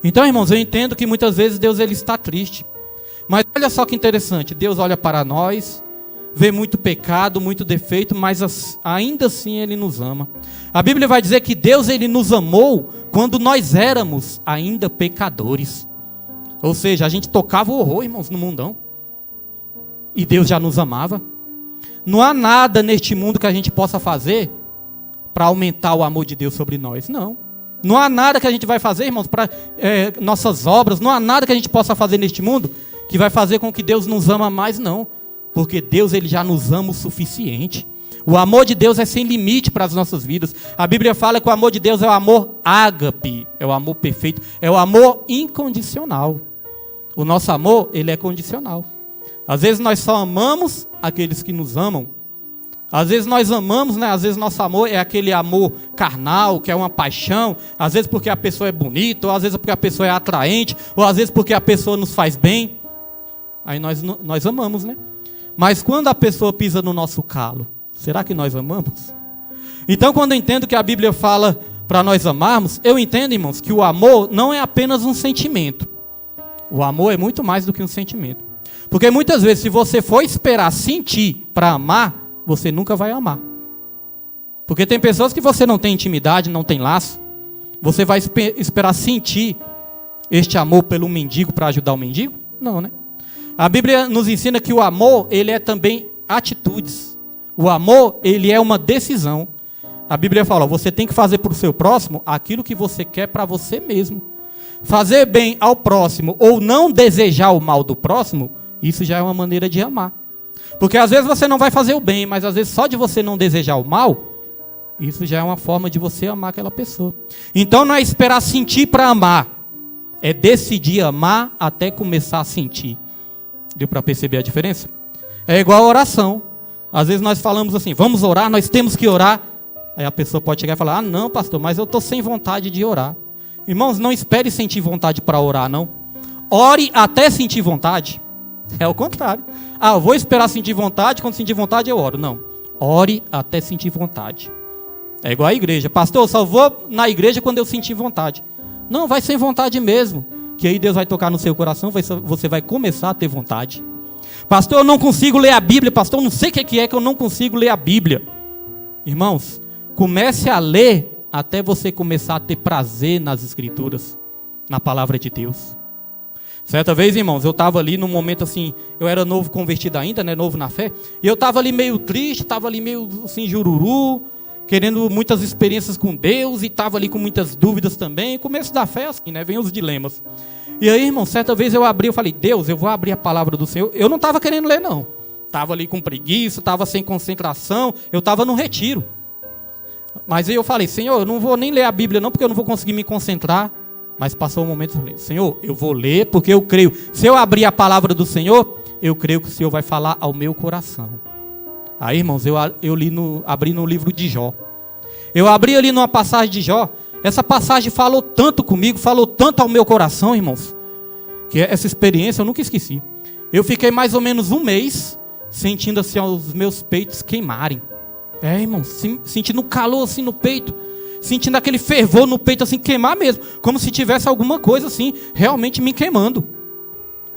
Então, irmãos, eu entendo que muitas vezes Deus ele está triste. Mas olha só que interessante, Deus olha para nós, vê muito pecado, muito defeito, mas ainda assim Ele nos ama. A Bíblia vai dizer que Deus ele nos amou quando nós éramos ainda pecadores. Ou seja, a gente tocava o horror, irmãos, no mundão. E Deus já nos amava. Não há nada neste mundo que a gente possa fazer para aumentar o amor de Deus sobre nós. Não. Não há nada que a gente vai fazer, irmãos, para nossas obras. Não há nada que a gente possa fazer neste mundo que vai fazer com que Deus nos ama mais, não. Porque Deus ele já nos ama o suficiente. O amor de Deus é sem limite para as nossas vidas. A Bíblia fala que o amor de Deus é o amor ágape, é o amor perfeito, é o amor incondicional. O nosso amor, ele é condicional. Às vezes nós só amamos aqueles que nos amam. Às vezes nós amamos, né? Às vezes nosso amor é aquele amor carnal, que é uma paixão. Às vezes porque a pessoa é bonita, ou às vezes porque a pessoa é atraente, ou às vezes porque a pessoa nos faz bem. Aí nós amamos, né? Mas quando a pessoa pisa no nosso calo, será que nós amamos? Então, quando eu entendo que a Bíblia fala para nós amarmos, eu entendo, irmãos, que o amor não é apenas um sentimento. O amor é muito mais do que um sentimento. Porque muitas vezes, se você for esperar sentir para amar, você nunca vai amar. Porque tem pessoas que você não tem intimidade, não tem laço. Você vai esperar sentir este amor pelo mendigo para ajudar o mendigo? Não, né? A Bíblia nos ensina que o amor, ele é também atitudes. O amor, ele é uma decisão. A Bíblia fala, você tem que fazer para o seu próximo aquilo que você quer para você mesmo. Fazer bem ao próximo ou não desejar o mal do próximo, isso já é uma maneira de amar. Porque às vezes você não vai fazer o bem, mas às vezes só de você não desejar o mal, isso já é uma forma de você amar aquela pessoa. Então não é esperar sentir para amar, é decidir amar até começar a sentir. Deu para perceber a diferença? É igual a oração. Às vezes nós falamos assim, vamos orar, nós temos que orar. Aí a pessoa pode chegar e falar, não pastor, mas eu estou sem vontade de orar. Irmãos, não espere sentir vontade para orar, não. Ore até sentir vontade. É o contrário. Eu vou esperar sentir vontade, quando sentir vontade eu oro. Não, ore até sentir vontade. É igual a igreja. Pastor, eu só vou na igreja quando eu sentir vontade. Não, vai sem vontade mesmo. Que aí Deus vai tocar no seu coração, você vai começar a ter vontade. Pastor, eu não consigo ler a Bíblia. Pastor, eu não sei o que é que eu não consigo ler a Bíblia. Irmãos, comece a ler até você começar a ter prazer nas Escrituras, na palavra de Deus. Certa vez, irmãos, eu estava ali num momento assim, eu era novo convertido ainda, né, novo na fé, e eu estava ali meio triste, estava ali meio assim, jururu, querendo muitas experiências com Deus, e estava ali com muitas dúvidas também. Começo da fé assim, né, vem os dilemas. E aí, irmão, certa vez eu falei, Deus, eu vou abrir a palavra do Senhor. Eu não estava querendo ler, não. Estava ali com preguiça, estava sem concentração, eu estava no retiro. Mas aí eu falei, Senhor, eu não vou nem ler a Bíblia não, porque eu não vou conseguir me concentrar. Mas passou um momento, eu falei, Senhor, eu vou ler porque eu creio. Se eu abrir a palavra do Senhor, eu creio que o Senhor vai falar ao meu coração. Aí, irmãos, abri no livro de Jó. Eu abri ali numa passagem de Jó. Essa passagem falou tanto comigo, falou tanto ao meu coração, irmãos, que essa experiência eu nunca esqueci. Eu fiquei mais ou menos um mês sentindo assim os meus peitos queimarem. Irmãos, sentindo calor assim no peito. Sentindo aquele fervor no peito, assim, queimar mesmo. Como se tivesse alguma coisa, assim, realmente me queimando.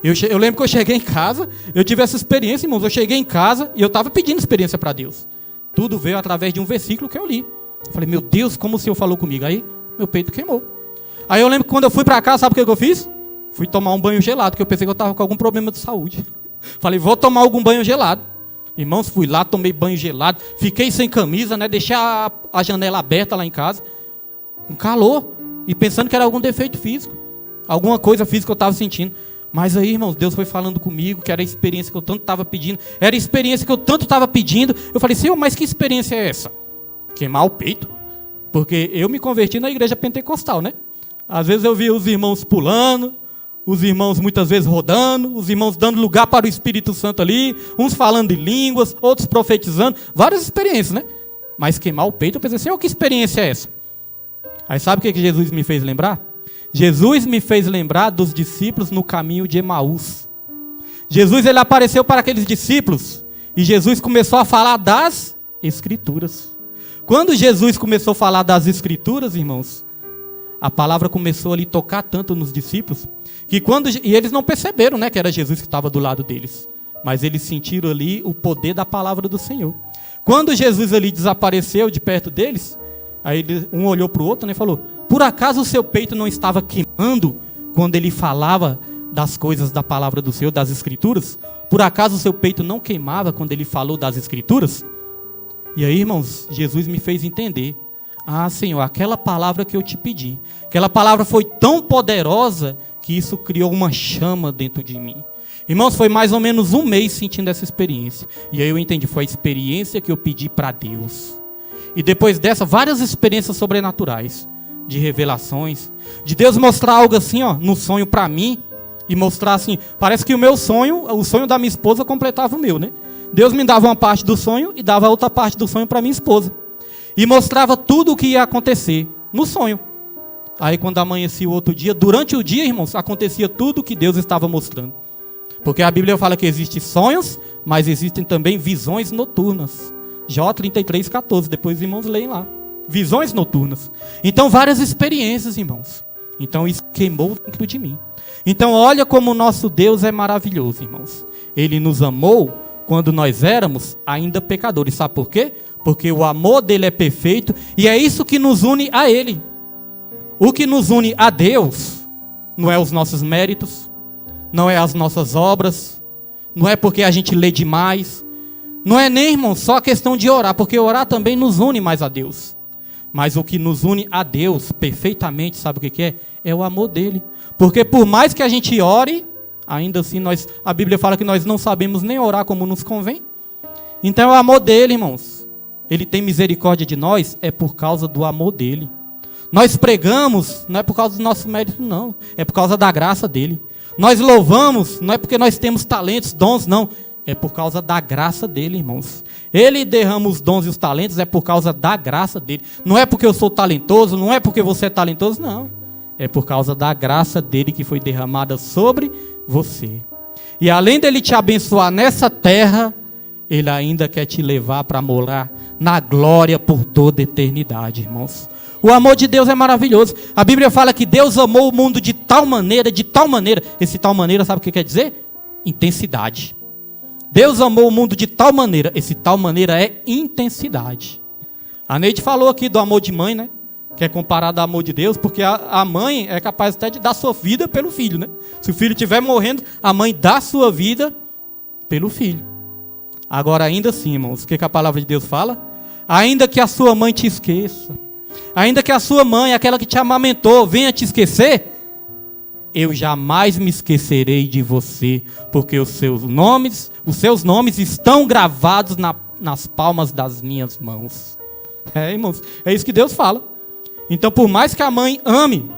Eu lembro que eu cheguei em casa, eu tive essa experiência, irmãos. Eu cheguei em casa e eu estava pedindo experiência para Deus. Tudo veio através de um versículo que eu li. Eu falei, meu Deus, como o Senhor falou comigo. Aí, meu peito queimou. Aí eu lembro que quando eu fui para casa, sabe o que eu fiz? Fui tomar um banho gelado, porque eu pensei que eu estava com algum problema de saúde. Falei, vou tomar algum banho gelado. Irmãos, fui lá, tomei banho gelado, fiquei sem camisa, né? Deixei a janela aberta lá em casa, com calor, e pensando que era algum defeito físico, alguma coisa física que eu estava sentindo. Mas aí, irmãos, Deus foi falando comigo, que era a experiência que eu tanto estava pedindo, era a experiência que eu tanto estava pedindo. Eu falei, Senhor, mas que experiência é essa? Queimar o peito? Porque eu me converti na igreja pentecostal, né? Às vezes eu via os irmãos pulando, os irmãos muitas vezes rodando, os irmãos dando lugar para o Espírito Santo ali, uns falando em línguas, outros profetizando, várias experiências, né? Mas queimar o peito, eu pensei, Senhor, que experiência é essa? Aí sabe o que Jesus me fez lembrar? Jesus me fez lembrar dos discípulos no caminho de Emaús. Jesus, ele apareceu para aqueles discípulos, e Jesus começou a falar das Escrituras. Quando Jesus começou a falar das Escrituras, irmãos, a palavra começou a lhe tocar tanto nos discípulos, e eles não perceberam, né, que era Jesus que estava do lado deles, mas eles sentiram ali o poder da palavra do Senhor. Quando Jesus ali desapareceu de perto deles, aí um olhou para o outro, né, e falou, por acaso o seu peito não estava queimando quando ele falava das coisas da palavra do Senhor, das Escrituras? Por acaso o seu peito não queimava quando ele falou das Escrituras? E aí, irmãos, Jesus me fez entender, Senhor, aquela palavra que eu te pedi, aquela palavra foi tão poderosa que isso criou uma chama dentro de mim. Irmãos, foi mais ou menos um mês sentindo essa experiência. E aí eu entendi, foi a experiência que eu pedi para Deus. E depois dessa, várias experiências sobrenaturais, de revelações, de Deus mostrar algo assim, no sonho para mim, e mostrar assim, parece que o sonho da minha esposa completava o meu, né? Deus me dava uma parte do sonho e dava outra parte do sonho para minha esposa. E mostrava tudo o que ia acontecer no sonho. Aí quando amanhecia o outro dia, durante o dia, irmãos, acontecia tudo o que Deus estava mostrando. Porque a Bíblia fala que existem sonhos, mas existem também visões noturnas. Jó 33:14, depois os irmãos leem lá. Visões noturnas. Então várias experiências, irmãos. Então isso queimou dentro de mim. Então olha como o nosso Deus é maravilhoso, irmãos. Ele nos amou quando nós éramos ainda pecadores. Sabe por quê? Porque o amor dele é perfeito e é isso que nos une a ele. O que nos une a Deus não é os nossos méritos, não é as nossas obras, não é porque a gente lê demais, não é nem, irmão, só a questão de orar, porque orar também nos une mais a Deus. Mas o que nos une a Deus perfeitamente, sabe o que é? É o amor dele. Porque por mais que a gente ore, ainda assim a Bíblia fala que nós não sabemos nem orar como nos convém. Então é o amor dele, irmãos. Ele tem misericórdia de nós, é por causa do amor dele. Nós pregamos, não é por causa do nosso mérito, não. É por causa da graça dele. Nós louvamos, não é porque nós temos talentos, dons, não. É por causa da graça dele, irmãos. Ele derrama os dons e os talentos, é por causa da graça dele. Não é porque eu sou talentoso, não é porque você é talentoso, não. É por causa da graça dele que foi derramada sobre você. E além dele te abençoar nessa terra, ele ainda quer te levar para morar na glória por toda a eternidade, irmãos. O amor de Deus é maravilhoso. A Bíblia fala que Deus amou o mundo de tal maneira, de tal maneira. Esse tal maneira, sabe o que quer dizer? Intensidade. Deus amou o mundo de tal maneira. Esse tal maneira é intensidade. A Neide falou aqui do amor de mãe, né? que é comparado ao amor de Deus, porque a mãe é capaz até de dar sua vida pelo filho, né? Se o filho estiver morrendo, a mãe dá sua vida pelo filho. Agora, ainda assim, irmãos, o que a palavra de Deus fala? Ainda que a sua mãe te esqueça, ainda que a sua mãe, aquela que te amamentou, venha te esquecer, eu jamais me esquecerei de você, porque os seus nomes estão gravados nas palmas das minhas mãos. Irmãos, é isso que Deus fala. Então, por mais que a mãe ame,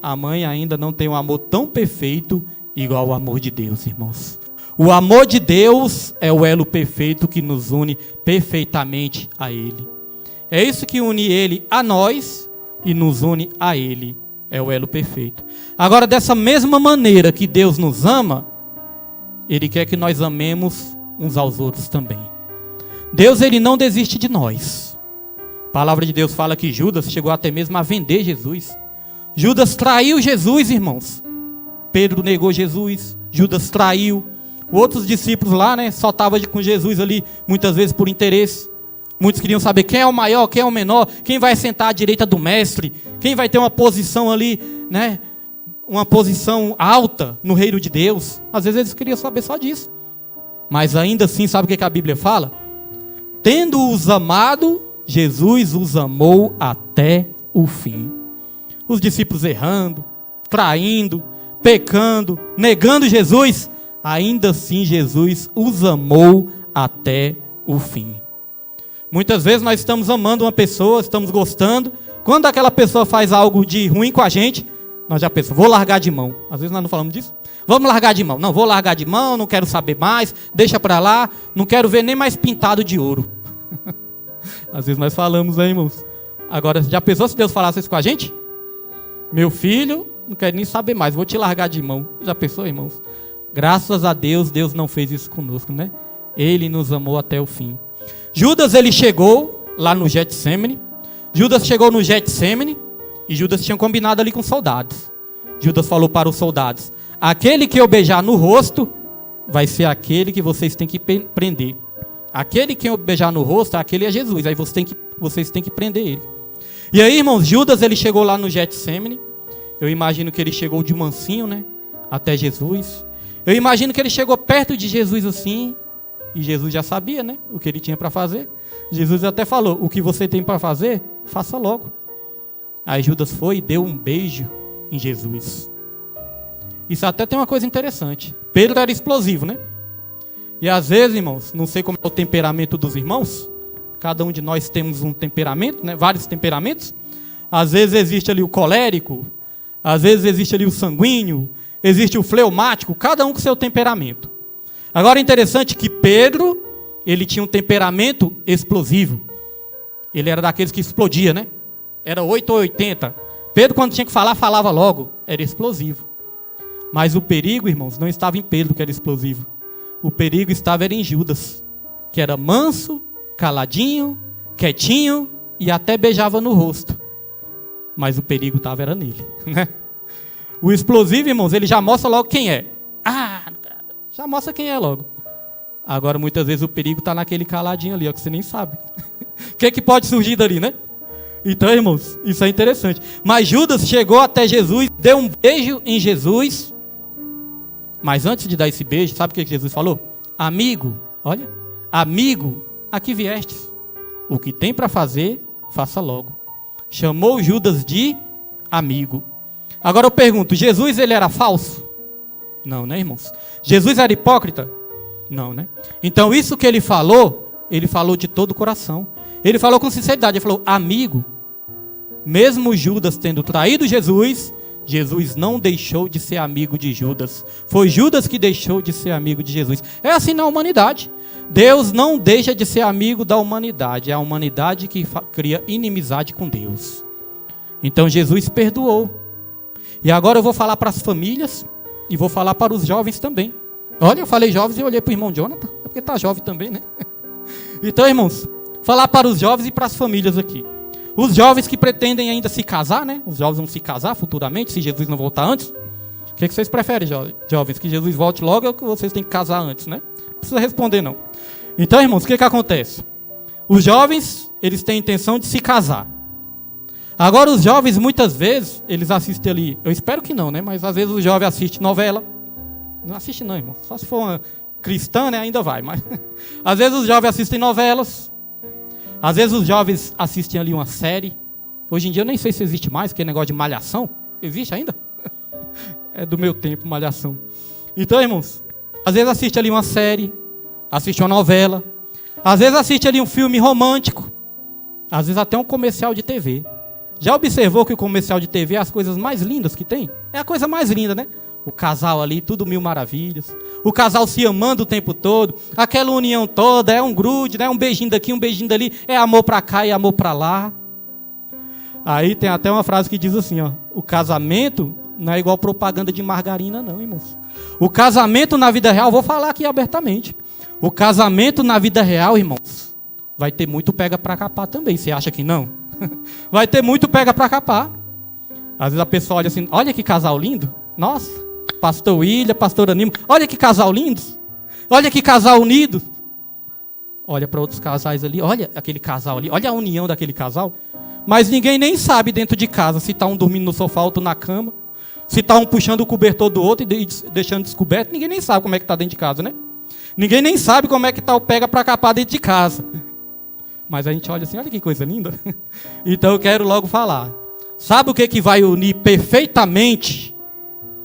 a mãe ainda não tem um amor tão perfeito igual ao amor de Deus, irmãos. O amor de Deus é o elo perfeito que nos une perfeitamente a Ele. É isso que une Ele a nós e nos une a Ele. É o elo perfeito. Agora, dessa mesma maneira que Deus nos ama, Ele quer que nós amemos uns aos outros também. Deus, Ele não desiste de nós. A palavra de Deus fala que Judas chegou até mesmo a vender Jesus. Judas traiu Jesus, irmãos. Pedro negou Jesus, Judas traiu. Outros discípulos lá, né, só estavam com Jesus ali, muitas vezes por interesse. Muitos queriam saber quem é o maior, quem é o menor, quem vai sentar à direita do mestre, quem vai ter uma posição ali, né, uma posição alta no reino de Deus. Às vezes eles queriam saber só disso. Mas ainda assim, sabe o que a Bíblia fala? Tendo-os amado, Jesus os amou até o fim. Os discípulos errando, traindo, pecando, negando Jesus, ainda assim Jesus os amou até o fim. Muitas vezes nós estamos amando uma pessoa, estamos gostando. Quando aquela pessoa faz algo de ruim com a gente, nós já pensamos, vou largar de mão. Às vezes nós não falamos disso. Vamos largar de mão. Não, vou largar de mão, não quero saber mais, deixa para lá, não quero ver nem mais pintado de ouro. Às vezes nós falamos, né, irmãos? Agora, já pensou se Deus falasse isso com a gente? Meu filho, não quero nem saber mais, vou te largar de mão. Já pensou, irmãos? Graças a Deus, Deus não fez isso conosco, né? Ele nos amou até o fim. Judas, ele chegou lá no Getsemane. Judas chegou no Getsemane e Judas tinha combinado ali com os soldados. Judas falou para os soldados: aquele que eu beijar no rosto vai ser aquele que vocês têm que prender. Aquele que eu beijar no rosto, aquele é Jesus. Aí vocês têm que prender ele. E aí, irmãos, Judas, ele chegou lá no Getsemane. Eu imagino que ele chegou de mansinho, né, até Jesus. Eu imagino que ele chegou perto de Jesus assim. E Jesus já sabia, né, o que ele tinha para fazer. Jesus até falou: o que você tem para fazer, faça logo. Aí Judas foi e deu um beijo em Jesus. Isso até tem uma coisa interessante. Pedro era explosivo, né? E às vezes, irmãos, não sei como é o temperamento dos irmãos. Cada um de nós temos um temperamento, né? Vários temperamentos. Às vezes existe ali o colérico. Às vezes existe ali o sanguíneo. Existe o fleumático. Cada um com seu temperamento. Agora é interessante que Pedro, ele tinha um temperamento explosivo. Ele era daqueles que explodia, né? Era 8 ou 80. Pedro, quando tinha que falar, falava logo. Era explosivo. Mas o perigo, irmãos, não estava em Pedro, que era explosivo. O perigo estava em Judas, que era manso, caladinho, quietinho e até beijava no rosto. Mas o perigo era nele, né? O explosivo, irmãos, ele já mostra logo quem é. Já mostra quem é logo. Agora, muitas vezes, o perigo está naquele caladinho ali, ó, que você nem sabe. O que pode surgir dali, né? Então, irmãos, isso é interessante. Mas Judas chegou até Jesus, deu um beijo em Jesus. Mas antes de dar esse beijo, sabe o que Jesus falou? Amigo, olha, amigo, aqui viestes. O que tem para fazer, faça logo. Chamou Judas de amigo. Agora eu pergunto, Jesus, ele era falso? Não, né, irmãos? Jesus era hipócrita? Não, né? Então isso que ele falou de todo o coração. Ele falou com sinceridade, ele falou, amigo. Mesmo Judas tendo traído Jesus, Jesus não deixou de ser amigo de Judas. Foi Judas que deixou de ser amigo de Jesus. É assim na humanidade. Deus não deixa de ser amigo da humanidade. É a humanidade que cria inimizade com Deus. Então Jesus perdoou. E agora eu vou falar para as famílias e vou falar para os jovens também. Olha, eu falei jovens e olhei para o irmão Jonathan. É porque está jovem também, né? Então, irmãos, falar para os jovens e para as famílias aqui. Os jovens que pretendem ainda se casar, né? Os jovens vão se casar futuramente, se Jesus não voltar antes. O que vocês preferem, jovens? Que Jesus volte logo ou que vocês têm que casar antes, né? Não precisa responder, não. Então, irmãos, o que acontece? Os jovens, eles têm a intenção de se casar. Agora os jovens, muitas vezes, eles assistem ali, eu espero que não, né? Mas às vezes o jovem assiste novela. Não assiste não, irmão. Só se for uma cristã, né? Ainda vai. Mas às vezes os jovens assistem novelas. Às vezes os jovens assistem ali uma série. Hoje em dia eu nem sei se existe mais, aquele negócio de malhação. Existe ainda? É do meu tempo, malhação. Então, irmãos, às vezes assiste ali uma série, assiste uma novela. Às vezes assiste ali um filme romântico. Às vezes até um comercial de TV. Já observou que o comercial de TV é as coisas mais lindas que tem? É a coisa mais linda, né? O casal ali, tudo mil maravilhas. O casal se amando o tempo todo. Aquela união toda, é um grude, né? Um beijinho daqui, um beijinho dali. É amor pra cá e amor pra lá. Aí tem até uma frase que diz assim, ó. O casamento não é igual propaganda de margarina não, irmãos. O casamento na vida real, vou falar aqui abertamente. O casamento na vida real, irmãos, vai ter muito pega pra capar também. Você acha que não? Vai ter muito pega pra capar. Às vezes a pessoa olha assim, olha que casal lindo. Nossa, pastor William, pastora Nima, olha que casal lindo. Olha que casal unido. Olha para outros casais ali, olha aquele casal ali, olha a união daquele casal. Mas ninguém nem sabe dentro de casa se está um dormindo no sofá, outro na cama. Se está um puxando o cobertor do outro e deixando descoberto. Ninguém nem sabe como é que está dentro de casa, né? Ninguém nem sabe como é que está o pega pra capar dentro de casa. Mas a gente olha assim, olha que coisa linda. Então eu quero logo falar. Sabe o que vai unir perfeitamente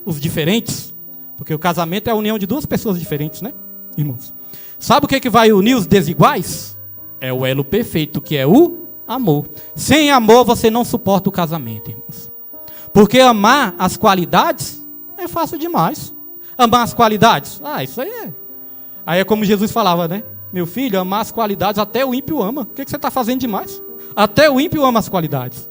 os diferentes? Porque o casamento é a união de duas pessoas diferentes, né, irmãos? Sabe o que vai unir os desiguais? É o elo perfeito, que é o amor. Sem amor você não suporta o casamento, irmãos. Porque amar as qualidades é fácil demais. Amar as qualidades, isso aí é. Aí é como Jesus falava, né? Meu filho, amar as qualidades, até o ímpio ama. O que você está fazendo demais? Até o ímpio ama as qualidades.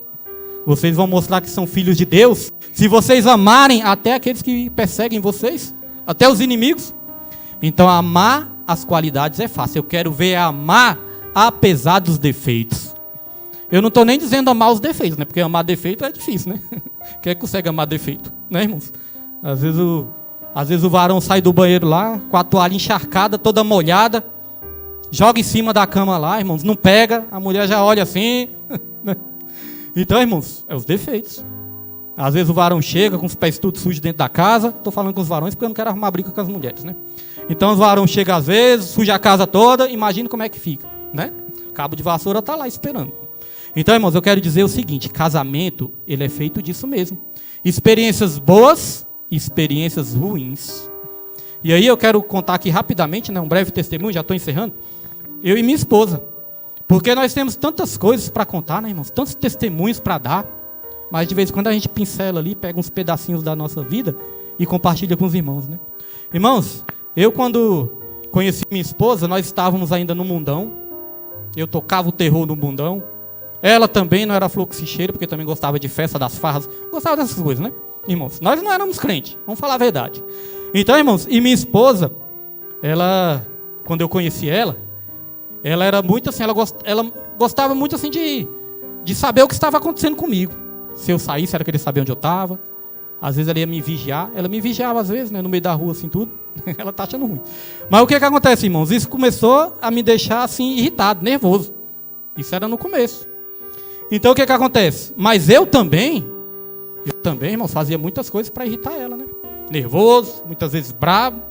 Vocês vão mostrar que são filhos de Deus se vocês amarem até aqueles que perseguem vocês, até os inimigos. Então amar as qualidades é fácil. Eu quero ver amar apesar dos defeitos. Eu não estou nem dizendo amar os defeitos, né? Porque amar defeito é difícil, né? Quem é que consegue amar defeito? Né, irmãos? Às vezes o varão sai do banheiro lá, com a toalha encharcada, toda molhada, joga em cima da cama lá, irmãos, não pega, a mulher já olha assim. Então, irmãos, é os defeitos. Às vezes o varão chega com os pés tudo sujos dentro da casa. Estou falando com os varões porque eu não quero arrumar briga com as mulheres, né? Então os varão chegam às vezes, suja a casa toda, imagina como é que fica, né? Cabo de vassoura está lá esperando. Então, irmãos, eu quero dizer o seguinte, casamento, ele é feito disso mesmo. Experiências boas, experiências ruins. E aí eu quero contar aqui rapidamente, né, um breve testemunho, já estou encerrando. Eu e minha esposa. Porque nós temos tantas coisas para contar, né, irmãos? Tantos testemunhos para dar. Mas de vez em quando a gente pincela ali, pega uns pedacinhos da nossa vida e compartilha com os irmãos, né? Irmãos, eu quando conheci minha esposa, nós estávamos ainda no mundão. Eu tocava o terror no mundão. Ela também não era flor que se cheira, porque também gostava de festa, das farras. Gostava dessas coisas, né, irmãos? Nós não éramos crentes, vamos falar a verdade. Então, irmãos, e minha esposa, ela, quando eu conheci ela era muito assim, ela gostava muito assim de saber o que estava acontecendo comigo. Se eu saísse, ela queria saber onde eu estava. Às vezes ela ia me vigiar. Ela me vigiava às vezes, né, no meio da rua, assim, tudo. Ela tá achando ruim. Mas o que acontece, irmãos? Isso começou a me deixar, assim, irritado, nervoso. Isso era no começo. Então, o que acontece? Mas eu também, irmãos, fazia muitas coisas para irritar ela, né? Nervoso, muitas vezes bravo.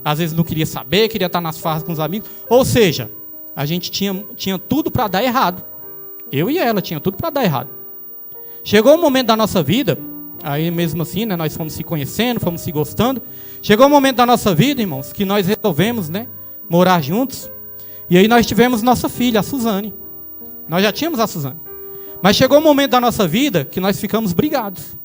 Às vezes não queria saber, queria estar nas farras com os amigos. Ou seja, a gente tinha tudo para dar errado. Eu e ela tinha tudo para dar errado. Chegou um momento da nossa vida, aí mesmo assim, né, nós fomos se conhecendo, fomos se gostando. Chegou um momento da nossa vida, irmãos, que nós resolvemos, né, morar juntos. E aí nós tivemos nossa filha, a Suzane. Nós já tínhamos a Suzane. Mas chegou um momento da nossa vida que nós ficamos brigados.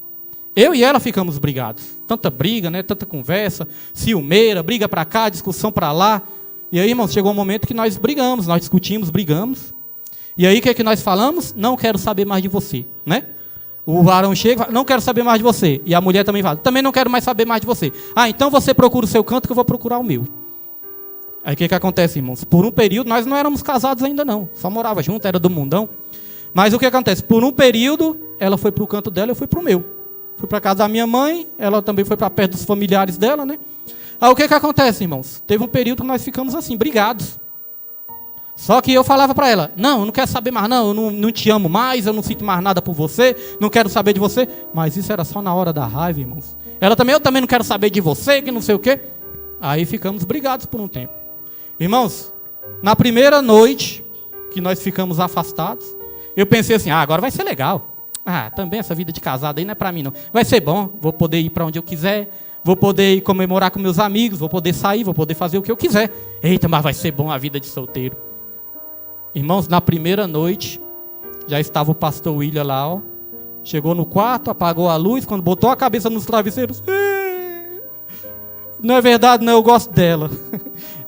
Eu e ela ficamos brigados. Tanta briga, né, tanta conversa, ciumeira, briga para cá, discussão para lá. E aí, irmãos, chegou um momento que nós brigamos, nós discutimos, brigamos. E aí, o que é que nós falamos? Não quero saber mais de você, né? O varão chega e fala, não quero saber mais de você. E a mulher também fala, também não quero mais saber mais de você. Então você procura o seu canto que eu vou procurar o meu. Aí o que acontece, irmãos? Por um período, nós não éramos casados ainda não. Só morava junto, era do mundão. Mas o que acontece? Por um período, ela foi para o canto dela, eu fui para o meu. Fui para casa da minha mãe, ela também foi para perto dos familiares dela, né? Aí o que acontece, irmãos? Teve um período que nós ficamos assim, brigados. Só que eu falava para ela, não, eu não quero saber mais não, eu não te amo mais, eu não sinto mais nada por você, não quero saber de você. Mas isso era só na hora da raiva, irmãos. Eu também não quero saber de você, que não sei o quê. Aí ficamos brigados por um tempo. Irmãos, na primeira noite que nós ficamos afastados, eu pensei assim, agora vai ser legal. Também essa vida de casado aí não é para mim não. Vai ser bom, vou poder ir para onde eu quiser, vou poder ir comemorar com meus amigos, vou poder sair, vou poder fazer o que eu quiser. Eita, mas vai ser bom a vida de solteiro. Irmãos, na primeira noite, já estava o pastor William lá, ó. Chegou no quarto, apagou a luz, quando botou a cabeça nos travesseiros. Não é verdade, não, eu gosto dela.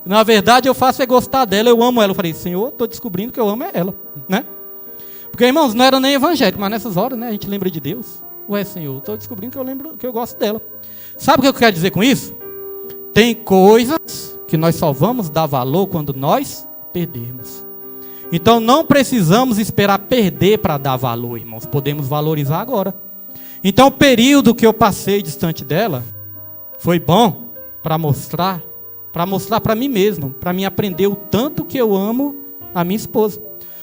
Na verdade, eu faço é gostar dela, eu amo ela. Eu falei, Senhor, estou descobrindo que eu amo ela, né? Porque, irmãos, não era nem evangélico, mas nessas horas, né, a gente lembra de Deus. Ué, Senhor, estou descobrindo que eu gosto dela. Sabe o que eu quero dizer com isso? Tem coisas que nós só vamos dar valor quando nós perdermos. Então não precisamos esperar perder para dar valor, irmãos. Podemos valorizar agora. Então o período que eu passei distante dela foi bom para mostrar para mim mesmo, para mim aprender o tanto que eu amo a minha esposa.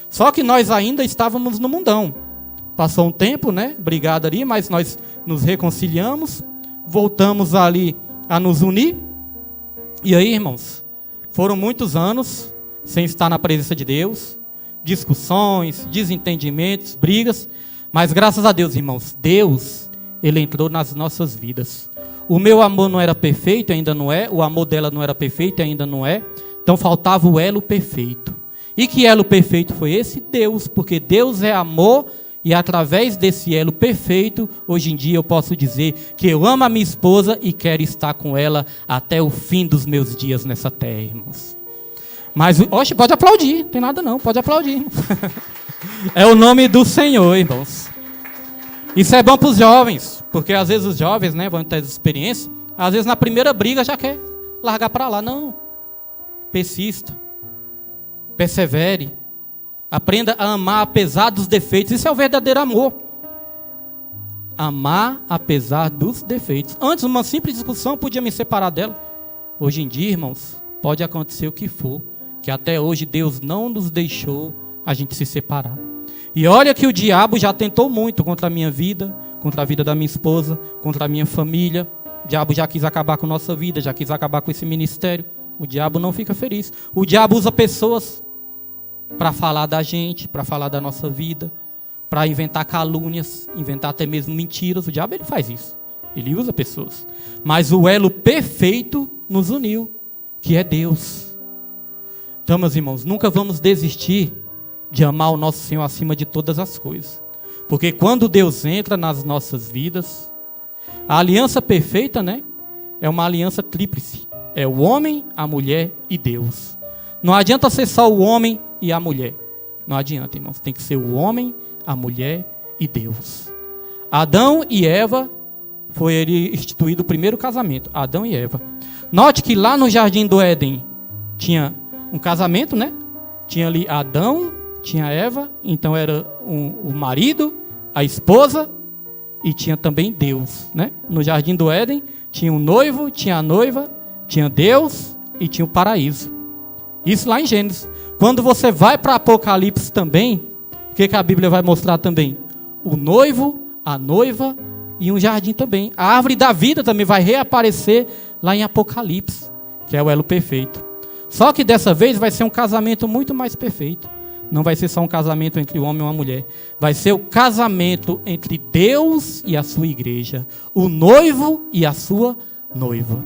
Só que nós ainda estávamos no mundão. Passou um tempo, né? Brigado ali, mas nós nos reconciliamos, voltamos ali a nos unir. E aí, irmãos, foram muitos anos sem estar na presença de Deus, discussões, desentendimentos, brigas, mas graças a Deus, irmãos, Deus, Ele entrou nas nossas vidas. O meu amor não era perfeito, ainda não é, o amor dela não era perfeito, ainda não é, então faltava o elo perfeito. E que elo perfeito foi esse? Deus, porque Deus é amor, e através desse elo perfeito, hoje em dia eu posso dizer que eu amo a minha esposa e quero estar com ela até o fim dos meus dias nessa terra, irmãos. Mas, oxe, pode aplaudir, não tem nada não, pode aplaudir. É o nome do Senhor, irmãos. Isso é bom para os jovens, porque às vezes os jovens, né, vão ter essa experiência, às vezes na primeira briga já quer largar para lá. Não, persista, persevere, aprenda a amar apesar dos defeitos. Isso é o verdadeiro amor. Amar apesar dos defeitos. Antes, uma simples discussão podia me separar dela. Hoje em dia, irmãos, pode acontecer o que for, que até hoje Deus não nos deixou a gente se separar. E olha que o diabo já tentou muito contra a minha vida, contra a vida da minha esposa, contra a minha família. O diabo já quis acabar com a nossa vida, já quis acabar com esse ministério. O diabo não fica feliz. O diabo usa pessoas para falar da gente, para falar da nossa vida, para inventar calúnias, inventar até mesmo mentiras. O diabo, ele faz isso. Ele usa pessoas. Mas o elo perfeito nos uniu, que é Deus. Então, meus irmãos, nunca vamos desistir de amar o nosso Senhor acima de todas as coisas. Porque quando Deus entra nas nossas vidas, a aliança perfeita, né, é uma aliança tríplice. É o homem, a mulher e Deus. Não adianta ser só o homem e a mulher. Não adianta, irmãos. Tem que ser o homem, a mulher e Deus. Adão e Eva, foi ele instituído o primeiro casamento. Adão e Eva. Note que lá no Jardim do Éden tinha um casamento, né? Tinha ali Adão, tinha Eva, então era o marido, a esposa e tinha também Deus, né? No Jardim do Éden tinha um noivo, tinha a noiva, tinha Deus e tinha o paraíso. Isso lá em Gênesis. Quando você vai para Apocalipse também, o que a Bíblia vai mostrar também? O noivo, a noiva e um jardim também. A árvore da vida também vai reaparecer lá em Apocalipse, que é o elo perfeito. Só que dessa vez vai ser um casamento muito mais perfeito. Não vai ser só um casamento entre o homem e uma mulher. Vai ser o casamento entre Deus e a sua igreja. O noivo e a sua noiva.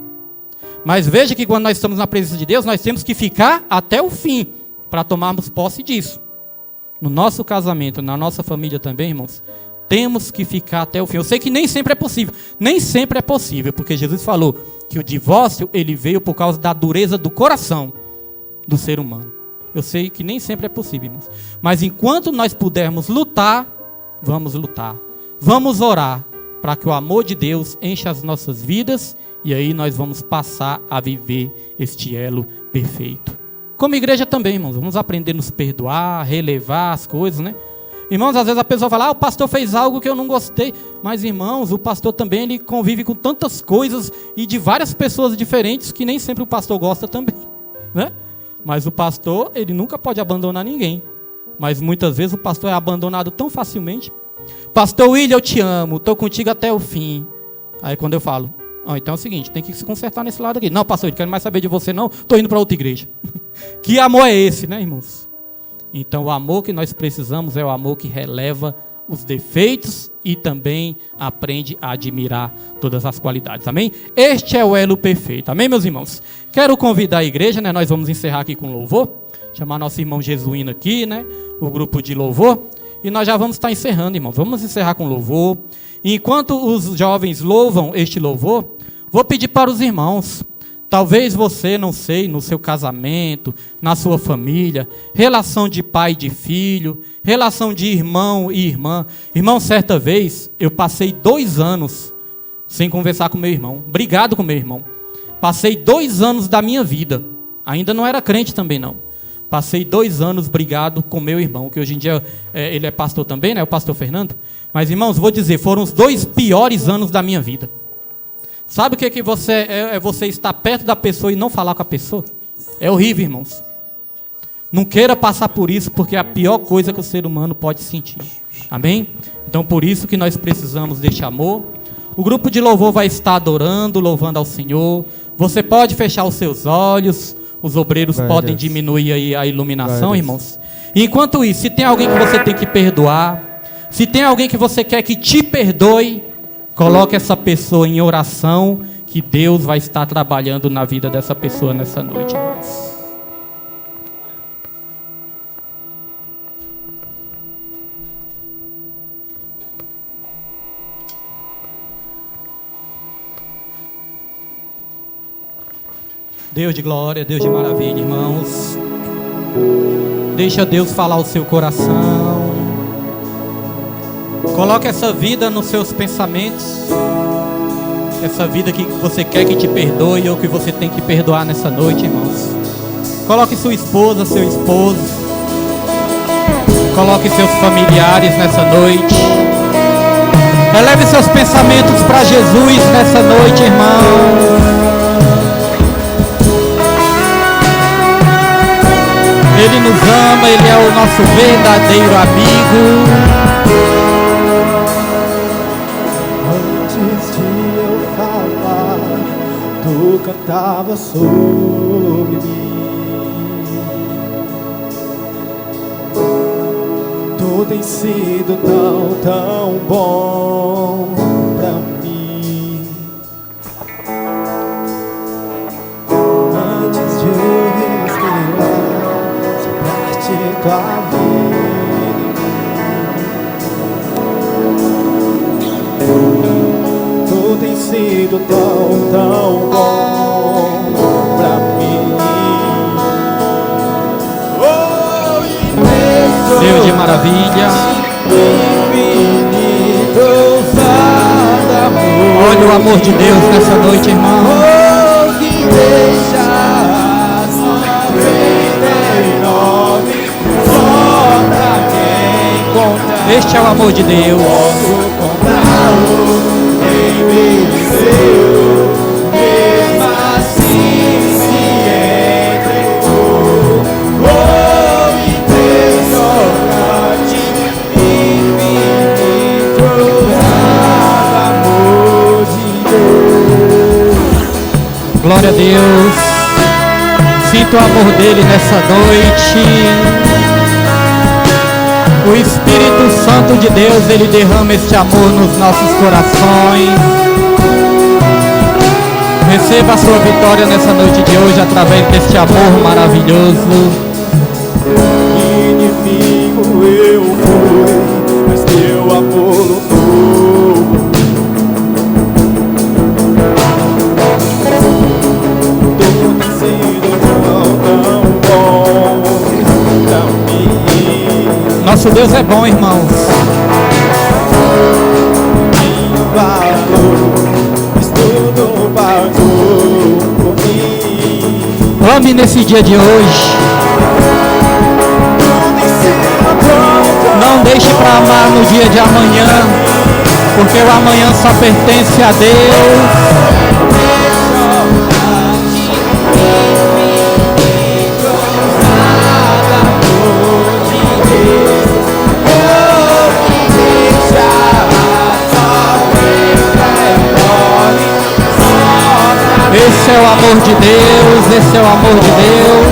Mas veja que quando nós estamos na presença de Deus, nós temos que ficar até o fim, para tomarmos posse disso. No nosso casamento, na nossa família também, irmãos, temos que ficar até o fim. Eu sei que nem sempre é possível. Nem sempre é possível, porque Jesus falou que o divórcio, ele veio por causa da dureza do coração do ser humano. Eu sei que nem sempre é possível, irmãos. Mas enquanto nós pudermos lutar, vamos lutar. Vamos orar para que o amor de Deus encha as nossas vidas e aí nós vamos passar a viver este elo perfeito. Como igreja também, irmãos, vamos aprender a nos perdoar, relevar as coisas, né? Irmãos, às vezes a pessoa fala, o pastor fez algo que eu não gostei. Mas, irmãos, o pastor também, ele convive com tantas coisas e de várias pessoas diferentes que nem sempre o pastor gosta também, né? Mas o pastor, ele nunca pode abandonar ninguém. Mas muitas vezes o pastor é abandonado tão facilmente. Pastor William, eu te amo, estou contigo até o fim. Aí quando eu falo, então é o seguinte, tem que se consertar nesse lado aqui. Não, pastor, eu não quero mais saber de você não, estou indo para outra igreja. Que amor é esse, né, irmãos? Então o amor que nós precisamos é o amor que releva os defeitos e também aprende a admirar todas as qualidades, amém? Este é o elo perfeito, amém, meus irmãos? Quero convidar a igreja, né? Nós vamos encerrar aqui com louvor, chamar nosso irmão Jesuíno aqui, né? O grupo de louvor, e nós já vamos estar encerrando, irmãos, vamos encerrar com louvor. E enquanto os jovens louvam este louvor, vou pedir para os irmãos, talvez você, não sei, no seu casamento, na sua família, relação de pai e de filho, relação de irmão e irmã. Irmão, certa vez, eu passei 2 anos sem conversar com meu irmão, brigado com meu irmão. Passei 2 anos da minha vida, ainda não era crente também não. Passei 2 anos brigado com meu irmão, que hoje em dia ele é pastor também, né, o pastor Fernando. Mas, irmãos, vou dizer, foram os 2 piores anos da minha vida. Sabe o que você é você estar perto da pessoa e não falar com a pessoa? É horrível, irmãos. Não queira passar por isso, porque é a pior coisa que o ser humano pode sentir. Amém? Então, por isso que nós precisamos deste amor. O grupo de louvor vai estar adorando, louvando ao Senhor. Você pode fechar os seus olhos. Os obreiros podem diminuir aí a iluminação, irmãos. E enquanto isso, se tem alguém que você tem que perdoar, se tem alguém que você quer que te perdoe, coloque essa pessoa em oração, que Deus vai estar trabalhando na vida dessa pessoa nessa noite, irmãos. Deus de glória, Deus de maravilha, irmãos. Deixa Deus falar o seu coração. Coloque essa vida nos seus pensamentos. Essa vida que você quer que te perdoe ou que você tem que perdoar nessa noite, irmãos. Coloque sua esposa, seu esposo. Coloque seus familiares nessa noite. Eleve seus pensamentos para Jesus nessa noite, irmão. Ele nos ama, Ele é o nosso verdadeiro amigo. Antes de eu falar, tu cantava sobre mim. Tu tens sido tão bom pra mim. Antes de eu respirar, tua vida, tu tens sido tão bom pra mim. Oh, Deus de maravilha, olha o amor de Deus nessa noite, irmão. Oh, que deixa este é o amor de Deus. Mesmo assim se entregou. Oh, impressionante, infinito amor de Deus. Glória a Deus. Sinto o amor dele nessa noite. O Espírito Santo de Deus, Ele derrama este amor nos nossos corações. Receba a sua vitória nessa noite de hoje através deste amor maravilhoso. Inimigo eu fui, mas teu amor lutou. Tu tens sido tão bom pra mim. Nosso Deus é bom, irmãos. Tudo pagou por mim. Ame nesse dia de hoje. Não deixe para amar no dia de amanhã, porque o amanhã só pertence a Deus. Esse é o amor de Deus, esse é o amor de Deus.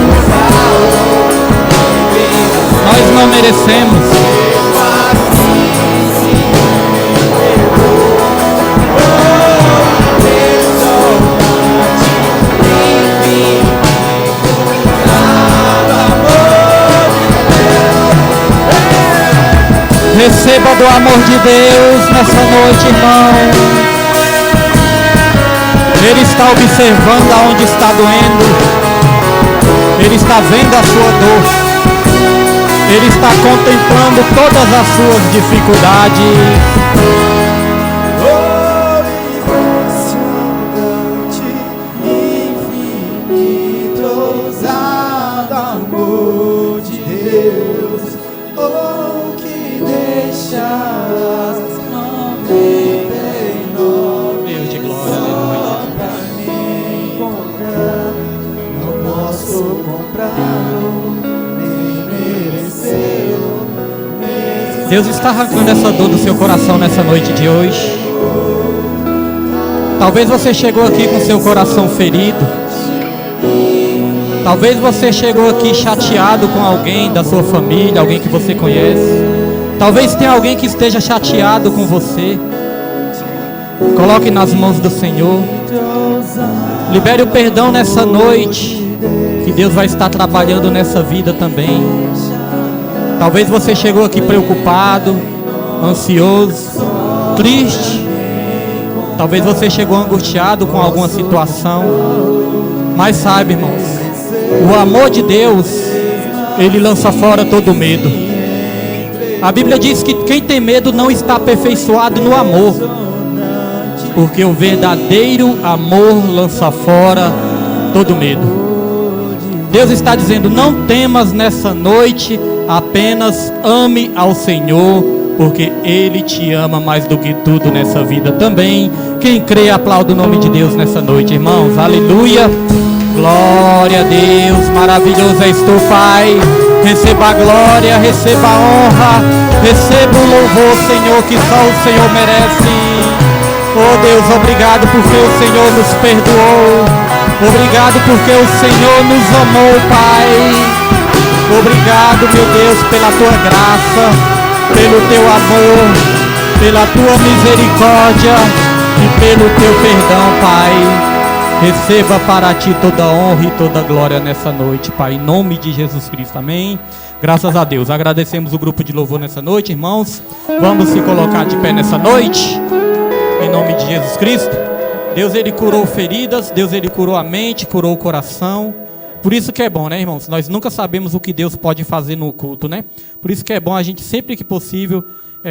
Nós não merecemos. Receba do amor de Deus nessa noite, irmão. Ele está observando aonde está doendo. Ele está vendo a sua dor. Ele está contemplando todas as suas dificuldades. Deus está arrancando essa dor do seu coração nessa noite de hoje. Talvez você chegou aqui com seu coração ferido. Talvez você chegou aqui chateado com alguém da sua família, alguém que você conhece. Talvez tenha alguém que esteja chateado com você. Coloque nas mãos do Senhor. Libere o perdão nessa noite, que Deus vai estar trabalhando nessa vida também. Talvez você chegou aqui preocupado, ansioso, triste. Talvez você chegou angustiado com alguma situação. Mas saiba, irmãos, o amor de Deus, Ele lança fora todo medo. A Bíblia diz que quem tem medo não está aperfeiçoado no amor, porque o verdadeiro amor lança fora todo medo. Deus está dizendo: não temas nessa noite, apenas ame ao Senhor, porque Ele te ama mais do que tudo nessa vida também. Quem crê, aplauda o nome de Deus nessa noite, irmãos. Aleluia, glória a Deus, maravilhoso és tu, Pai. Receba a glória, receba a honra, receba o louvor, Senhor, que só o Senhor merece. Oh Deus, obrigado porque o Senhor nos perdoou. Obrigado porque o Senhor nos amou, Pai. Obrigado, meu Deus, pela tua graça, pelo teu amor, pela tua misericórdia e pelo teu perdão, Pai. Receba para ti toda a honra e toda a glória nessa noite, Pai, em nome de Jesus Cristo, amém. Graças a Deus, agradecemos o grupo de louvor nessa noite, irmãos. Vamos se colocar de pé nessa noite, em nome de Jesus Cristo. Deus, Ele curou feridas, Deus, Ele curou a mente, curou o coração. Por isso que é bom, né, irmãos? Nós nunca sabemos o que Deus pode fazer no culto, né? Por isso que é bom a gente, sempre que possível,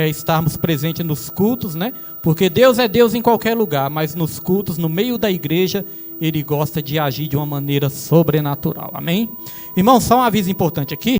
estarmos presentes nos cultos, né? Porque Deus é Deus em qualquer lugar, mas nos cultos, no meio da igreja, Ele gosta de agir de uma maneira sobrenatural, amém? Irmãos, só um aviso importante aqui.